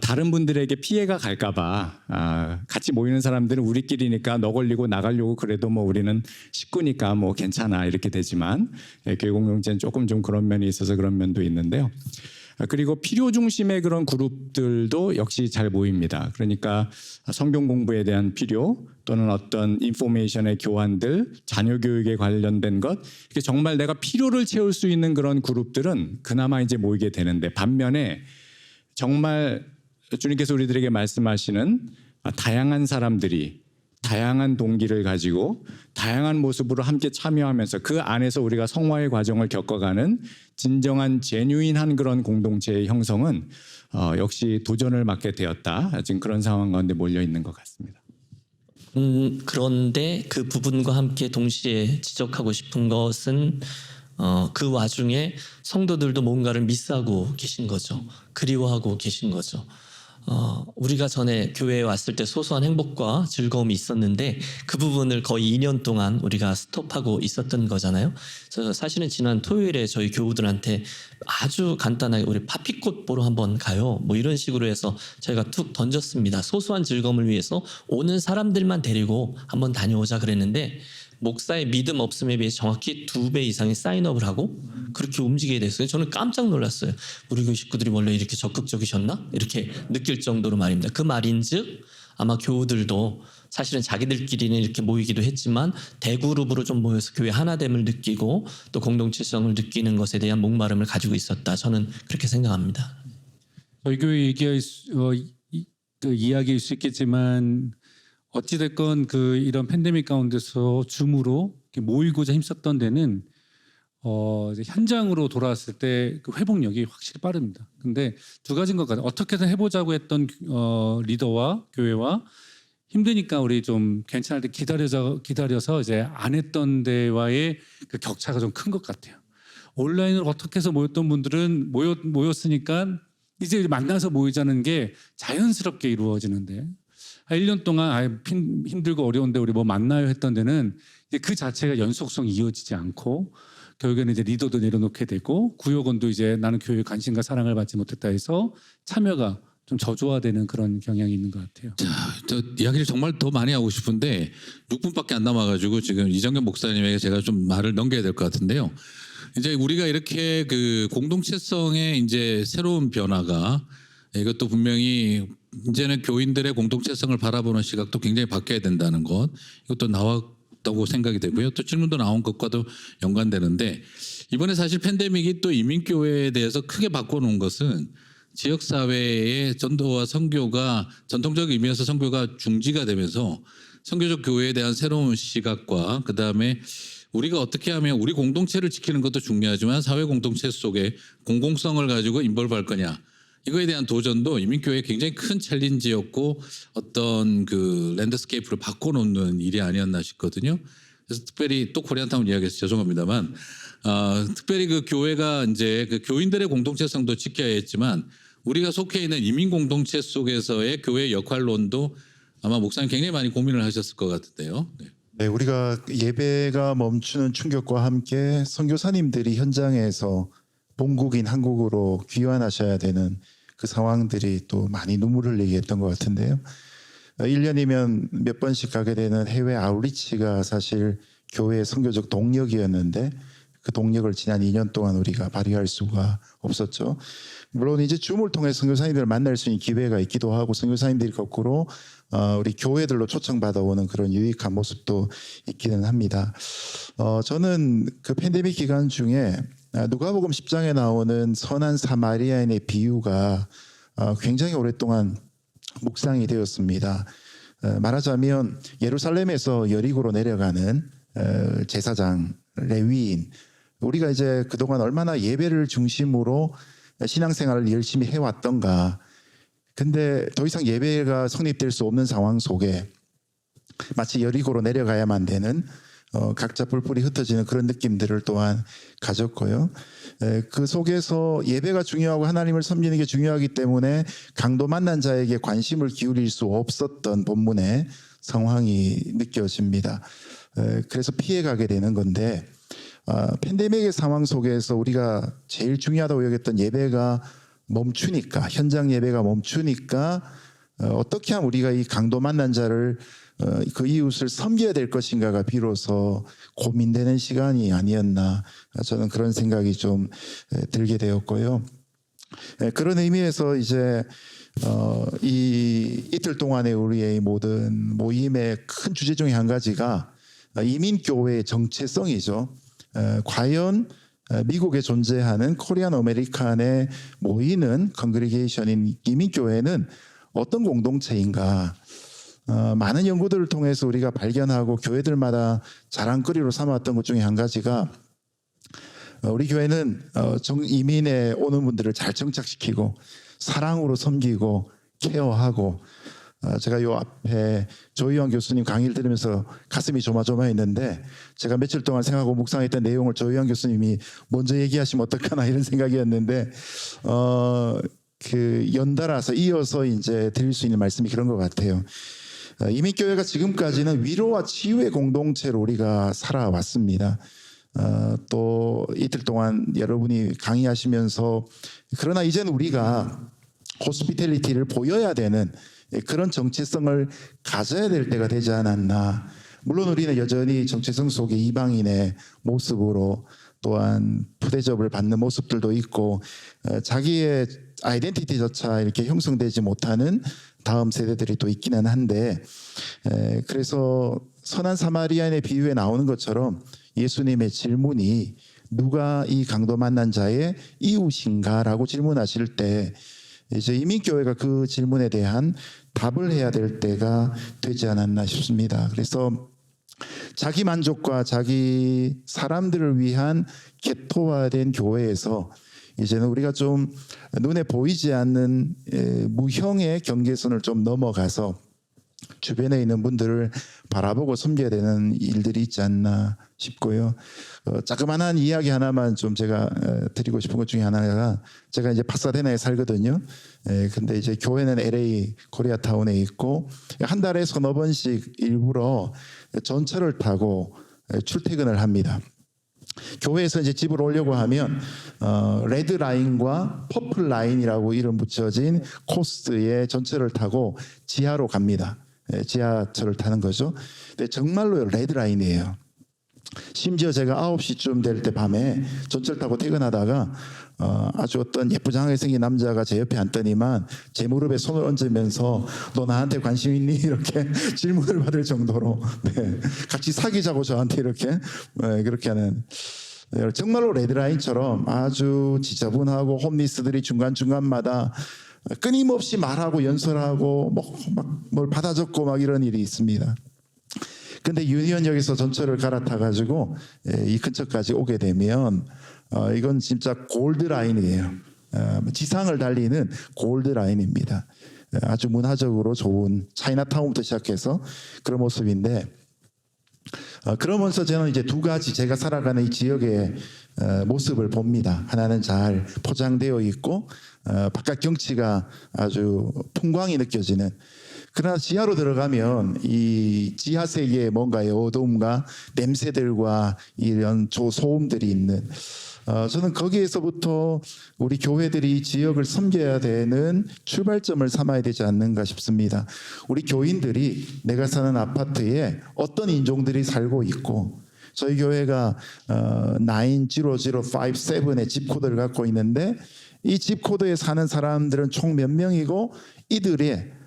다른 분들에게 피해가 갈까봐 같이 모이는 사람들은 우리끼리니까 너 걸리고 나 가려고 그래도 뭐 우리는 식구니까 뭐 괜찮아 이렇게 되지만 교회 공동체는 조금 좀 그런 면이 있어서 그런 면도 있는데요. 그리고 필요 중심의 그런 그룹들도 역시 잘 모입니다. 그러니까 성경 공부에 대한 필요 또는 어떤 인포메이션의 교환들, 자녀 교육에 관련된 것, 이게 정말 내가 필요를 채울 수 있는 그런 그룹들은 그나마 이제 모이게 되는데 반면에 정말 주님께서 우리들에게 말씀하시는 다양한 사람들이 다양한 동기를 가지고 다양한 모습으로 함께 참여하면서 그 안에서 우리가 성화의 과정을 겪어가는 진정한 제뉴인한 그런 공동체의 형성은 역시 도전을 맞게 되었다. 지금 그런 상황 가운데 몰려 있는 것 같습니다. 그런데 그 부분과 함께 동시에 지적하고 싶은 것은 그 와중에 성도들도 뭔가를 미스하고 계신 거죠. 그리워하고 계신 거죠. 우리가 전에 교회에 왔을 때 소소한 행복과 즐거움이 있었는데 그 부분을 거의 2년 동안 우리가 스톱하고 있었던 거잖아요. 그래서 사실은 지난 토요일에 저희 교우들한테 아주 간단하게 우리 파피꽃 보러 한번 가요. 뭐 이런 식으로 해서 저희가 툭 던졌습니다. 소소한 즐거움을 위해서 오는 사람들만 데리고 한번 다녀오자 그랬는데 목사의 믿음 없음에 비해 정확히 2배 이상의 사인업을 하고 그렇게 움직이게 됐어요. 저는 깜짝 놀랐어요. 우리 교회 식구들이 원래 이렇게 적극적이셨나? 이렇게 느낄 정도로 말입니다. 그 말인즉 아마 교우들도 사실은 자기들끼리는 이렇게 모이기도 했지만 대그룹으로 좀 모여서 교회 하나됨을 느끼고 또 공동체성을 느끼는 것에 대한 목마름을 가지고 있었다. 저는 그렇게 생각합니다. 저희 교회 이야기일 수 있겠지만 어찌됐건 이런 팬데믹 가운데서 줌으로 이렇게 모이고자 힘썼던 데는 이제 현장으로 돌아왔을 때 그 회복력이 확실히 빠릅니다. 근데 두 가지인 것 같아요. 어떻게든 해보자고 했던 리더와 교회와 힘드니까 우리 좀 괜찮을 때 기다려서 이제 안 했던 데와의 그 격차가 좀 큰 것 같아요. 온라인으로 어떻게 해서 모였던 분들은 모였으니까 이제 만나서 모이자는 게 자연스럽게 이루어지는데 1년 동안 힘들고 어려운데 우리 뭐 만나요 했던 데는 이제 그 자체가 연속성이 이어지지 않고 결국에는 이제 리더도 내려놓게 되고 구역원도 이제 나는 교회에 관심과 사랑을 받지 못했다 해서 참여가 좀 저조화되는 그런 경향이 있는 것 같아요. 자, 저 이야기를 정말 더 많이 하고 싶은데 6분밖에 안 남아가지고 지금 이정현 목사님에게 제가 좀 말을 넘겨야 될 것 같은데요. 이제 우리가 이렇게 그 공동체성의 이제 새로운 변화가 이것도 분명히 이제는 교인들의 공동체성을 바라보는 시각도 굉장히 바뀌어야 된다는 것, 이것도 나왔다고 생각이 되고요. 또 질문도 나온 것과도 연관되는데 이번에 사실 팬데믹이 또 이민교회에 대해서 크게 바꿔놓은 것은 지역 사회의 전도와 선교가 전통적 의미에서 선교가 중지가 되면서 선교적 교회에 대한 새로운 시각과 그다음에 우리가 어떻게 하면 우리 공동체를 지키는 것도 중요하지만 사회 공동체 속에 공공성을 가지고 인볼브할 거냐 이거에 대한 도전도 이민교회의 굉장히 큰 챌린지였고 어떤 그 랜드스케이프를 바꿔놓는 일이 아니었나 싶거든요. 그래서 특별히 또 코리안타운 이야기해서 죄송합니다만 특별히 그 교회가 이제 그 교인들의 공동체성도 지켜야 했지만 우리가 속해 있는 이민 공동체 속에서의 교회의 역할론도 아마 목사님 굉장히 많이 고민을 하셨을 것 같은데요. 네. 네, 우리가 예배가 멈추는 충격과 함께 선교사님들이 현장에서 본국인 한국으로 귀환하셔야 되는 그 상황들이 또 많이 눈물을 흘리게 했던 것 같은데요. 1년이면 몇 번씩 가게 되는 해외 아웃리치가 사실 교회의 선교적 동력이었는데 그 동력을 지난 2년 동안 우리가 발휘할 수가 없었죠. 물론 이제 줌을 통해 선교사님들을 만날 수 있는 기회가 있기도 하고 선교사님들이 거꾸로 우리 교회들로 초청받아오는 그런 유익한 모습도 있기는 합니다. 저는 그 팬데믹 기간 중에 누가복음 10장에 나오는 선한 사마리아인의 비유가 굉장히 오랫동안 묵상이 되었습니다. 말하자면 예루살렘에서 여리고로 내려가는 제사장, 레위인, 우리가 이제 그동안 얼마나 예배를 중심으로 신앙생활을 열심히 해왔던가. 근데 더 이상 예배가 성립될 수 없는 상황 속에 마치 여리고로 내려가야만 되는 각자 뿔뿔이 흩어지는 그런 느낌들을 또한 가졌고요. 그 속에서 예배가 중요하고 하나님을 섬기는 게 중요하기 때문에 강도 만난 자에게 관심을 기울일 수 없었던 본문의 상황이 느껴집니다. 그래서 피해가게 되는 건데 팬데믹의 상황 속에서 우리가 제일 중요하다고 여겼던 예배가 멈추니까 현장 예배가 멈추니까 어떻게 하면 우리가 이 강도 만난 자를 그 이웃을 섬겨야 될 것인가가 비로소 고민되는 시간이 아니었나 저는 그런 생각이 좀 들게 되었고요. 그런 의미에서 이제 이 이틀 동안의 우리의 모든 모임의 큰 주제 중에 한 가지가 이민교회의 정체성이죠. 과연 미국에 존재하는 코리안 아메리칸에 모이는 컨그리게이션인 이민교회는 어떤 공동체인가. 많은 연구들을 통해서 우리가 발견하고 교회들마다 자랑거리로 삼았던 것 중에 한 가지가 우리 교회는 이민에 오는 분들을 잘 정착시키고 사랑으로 섬기고 케어하고 제가 요 앞에 조희환 교수님 강의를 들으면서 가슴이 조마조마했는데 제가 며칠 동안 생각하고 묵상했던 내용을 조희환 교수님이 먼저 얘기하시면 어떡하나 이런 생각이었는데 그 연달아서 이어서 이제 드릴 수 있는 말씀이 그런 것 같아요. 이민교회가 지금까지는 위로와 치유의 공동체로 우리가 살아왔습니다. 또 이틀 동안 여러분이 강의하시면서 그러나 이제는 우리가 호스피텔리티를 보여야 되는 그런 정체성을 가져야 될 때가 되지 않았나. 물론 우리는 여전히 정체성 속에 이방인의 모습으로 또한 푸대접을 받는 모습들도 있고 자기의 아이덴티티조차 이렇게 형성되지 못하는 다음 세대들이 또 있기는 한데 그래서 선한 사마리아인의 비유에 나오는 것처럼 예수님의 질문이 누가 이 강도 만난 자의 이웃인가라고 질문하실 때 이제 이민교회가 그 질문에 대한 답을 해야 될 때가 되지 않았나 싶습니다. 그래서 자기 만족과 자기 사람들을 위한 개토화된 교회에서 이제는 우리가 좀 눈에 보이지 않는 무형의 경계선을 좀 넘어가서 주변에 있는 분들을 바라보고 섬겨야 되는 일들이 있지 않나 싶고요. 자그마한 이야기 하나만 좀 제가 드리고 싶은 것 중에 하나가 제가 이제 파사데나에 살거든요. 근데 이제 교회는 LA 코리아타운에 있고 한 달에 서너 번씩 일부러 전철을 타고 출퇴근을 합니다. 교회에서 이제 집을 오려고 하면 레드 라인과 퍼플 라인이라고 이름 붙여진 코스의 전철을 타고 지하로 갑니다. 지하철을 타는 거죠. 근데 정말로 레드 라인이에요. 심지어 제가 9시쯤 될 때 밤에 전철 타고 퇴근하다가 아주 어떤 예쁘장하게 생긴 남자가 제 옆에 앉더니만 제 무릎에 손을 얹으면서 너 나한테 관심 있니? 이렇게 질문을 받을 정도로 같이 사귀자고 저한테 이렇게 그렇게 하는 정말로 레드라인처럼 아주 지저분하고 홈리스들이 중간중간마다 끊임없이 말하고 연설하고 막 뭘 받아 적고 막 이런 일이 있습니다. 근데 유니언역에서 전철을 갈아타 가지고 이 근처까지 오게 되면 이건 진짜 골드 라인이에요. 지상을 달리는 골드 라인입니다. 아주 문화적으로 좋은 차이나타운부터 시작해서 그런 모습인데, 그러면서 저는 이제 두 가지 제가 살아가는 이 지역의 모습을 봅니다. 하나는 잘 포장되어 있고 바깥 경치가 아주 풍광이 느껴지는. 그러나 지하로 들어가면 이 지하 세계에 뭔가의 어두움과 냄새들과 이런 소음들이 있는, 저는 거기에서부터 우리 교회들이 지역을 섬겨야 되는 출발점을 삼아야 되지 않는가 싶습니다. 우리 교인들이 내가 사는 아파트에 어떤 인종들이 살고 있고, 저희 교회가 90057의 집코드를 갖고 있는데, 이 집코드에 사는 사람들은 총 몇 명이고, 이들의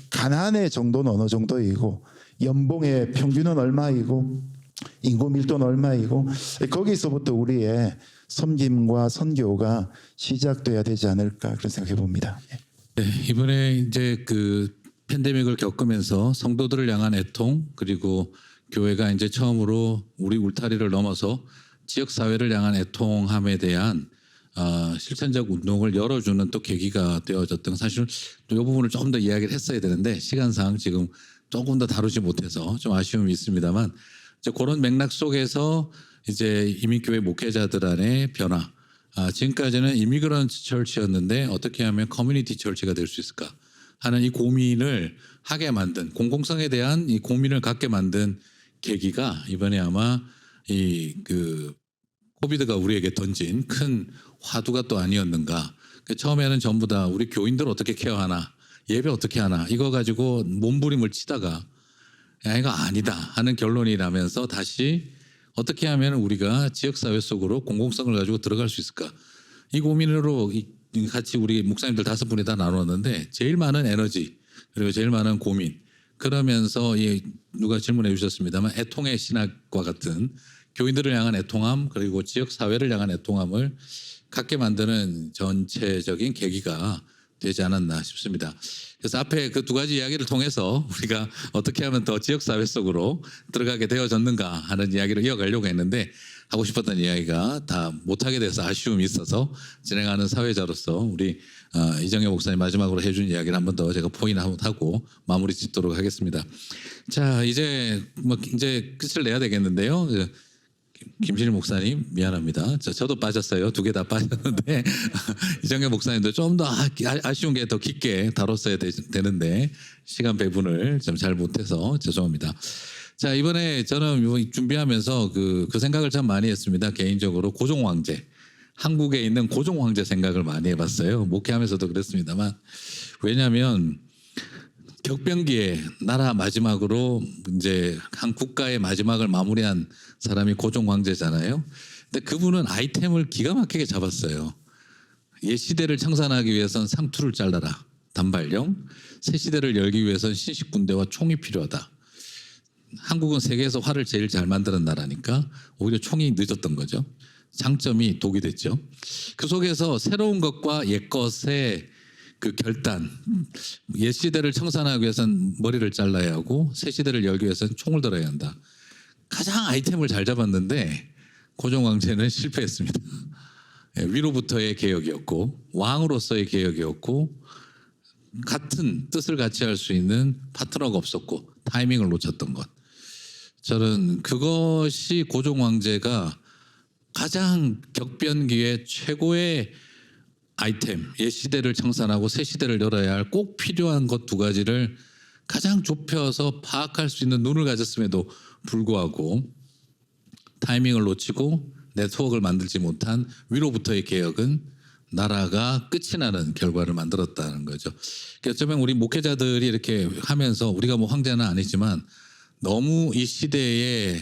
가난의 정도는 어느 정도이고, 연봉의 평균은 얼마이고, 인구 밀도는 얼마이고, 거기서부터 우리의 섬김과 선교가 시작돼야 되지 않을까 그런 생각해 봅니다. 네, 이번에 이제 그 팬데믹을 겪으면서 성도들을 향한 애통, 그리고 교회가 이제 처음으로 우리 울타리를 넘어서 지역 사회를 향한 애통함에 대한 실천적 운동을 열어주는 또 계기가 되어졌던, 사실 또 이 부분을 조금 더 이야기를 했어야 되는데 시간상 지금 조금 더 다루지 못해서 좀 아쉬움이 있습니다만, 이제 그런 맥락 속에서 이제 이민교회 목회자들 안의 변화, 지금까지는 이미그런트 처치였는데 어떻게 하면 커뮤니티 처치가 될 수 있을까 하는 이 고민을 하게 만든, 공공성에 대한 이 고민을 갖게 만든 계기가 이번에 아마 이 그 코비드가 우리에게 던진 큰 화두가 또 아니었는가. 처음에는 전부 다 우리 교인들 어떻게 케어하나, 예배 어떻게 하나, 이거 가지고 몸부림을 치다가 야, 이거 아니다 하는 결론이 나면서 다시 어떻게 하면 우리가 지역사회 속으로 공공성을 가지고 들어갈 수 있을까, 이 고민으로 같이 우리 목사님들 5분이 다 나눴는데, 제일 많은 에너지 그리고 제일 많은 고민, 그러면서 누가 질문해 주셨습니다만 애통의 신학과 같은 교인들을 향한 애통함, 그리고 지역사회를 향한 애통함을 갖게 만드는 전체적인 계기가 되지 않았나 싶습니다. 그래서 앞에 그 두 가지 이야기를 통해서 우리가 어떻게 하면 더 지역사회 속으로 들어가게 되어졌는가 하는 이야기를 이어가려고 했는데, 하고 싶었던 이야기가 다 못하게 돼서 아쉬움이 있어서 진행하는 사회자로서 우리 이정혜 목사님 마지막으로 해준 이야기를 한 번 더 제가 포인트하고 마무리 짓도록 하겠습니다. 자, 이제 이제 끝을 내야 되겠는데요. 김신일 목사님 미안합니다. 저도 빠졌어요. 2개 다 빠졌는데 이정혜 목사님도 좀 더 아쉬운 게 더 깊게 다뤘어야 되는데 시간 배분을 좀 잘 못해서 죄송합니다. 자, 이번에 저는 준비하면서 그 생각을 참 많이 했습니다. 개인적으로 고종 황제, 한국에 있는 고종 황제 생각을 많이 해봤어요. 목회하면서도 그랬습니다만, 왜냐하면 격변기에 나라 마지막으로 이제 한 국가의 마지막을 마무리한 사람이 고종 황제잖아요. 근데 그분은 아이템을 기가 막히게 잡았어요. 옛 시대를 청산하기 위해선 상투를 잘라라, 단발령. 새 시대를 열기 위해선 신식군대와 총이 필요하다. 한국은 세계에서 활을 제일 잘 만드는 나라니까 오히려 총이 늦었던 거죠. 장점이 독이 됐죠. 그 속에서 새로운 것과 옛 것의 그 결단, 옛 시대를 청산하기 위해서는 머리를 잘라야 하고 새 시대를 열기 위해서는 총을 들어야 한다. 가장 아이템을 잘 잡았는데 고종 황제는 실패했습니다. 위로부터의 개혁이었고 왕으로서의 개혁이었고 같은 뜻을 같이 할 수 있는 파트너가 없었고 타이밍을 놓쳤던 것. 저는 그것이 고종 황제가 가장 격변기의 최고의 아이템, 옛 시대를 청산하고 새 시대를 열어야 할 꼭 필요한 것 2가지를 가장 좁혀서 파악할 수 있는 눈을 가졌음에도 불구하고 타이밍을 놓치고 네트워크를 만들지 못한 위로부터의 개혁은 나라가 끝이 나는 결과를 만들었다는 거죠. 어쩌면 우리 목회자들이 이렇게 하면서 우리가 뭐 황제는 아니지만 너무 이 시대에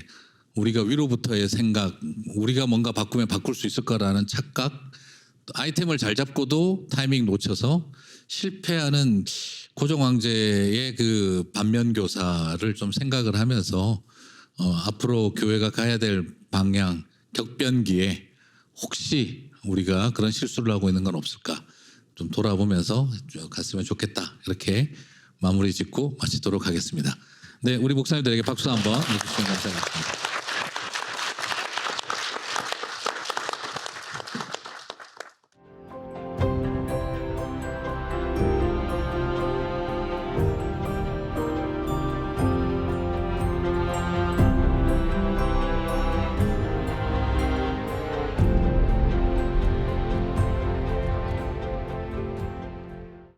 우리가 위로부터의 생각, 우리가 뭔가 바꾸면 바꿀 수 있을 거라는 착각, 아이템을 잘 잡고도 타이밍 놓쳐서 실패하는 고종 황제의 그 반면교사를 좀 생각을 하면서 앞으로 교회가 가야 될 방향, 격변기에 혹시 우리가 그런 실수를 하고 있는 건 없을까 좀 돌아보면서 쭉 갔으면 좋겠다. 이렇게 마무리 짓고 마치도록 하겠습니다. 네, 우리 목사님들에게 박수 한번 해주시면 감사하겠습니다.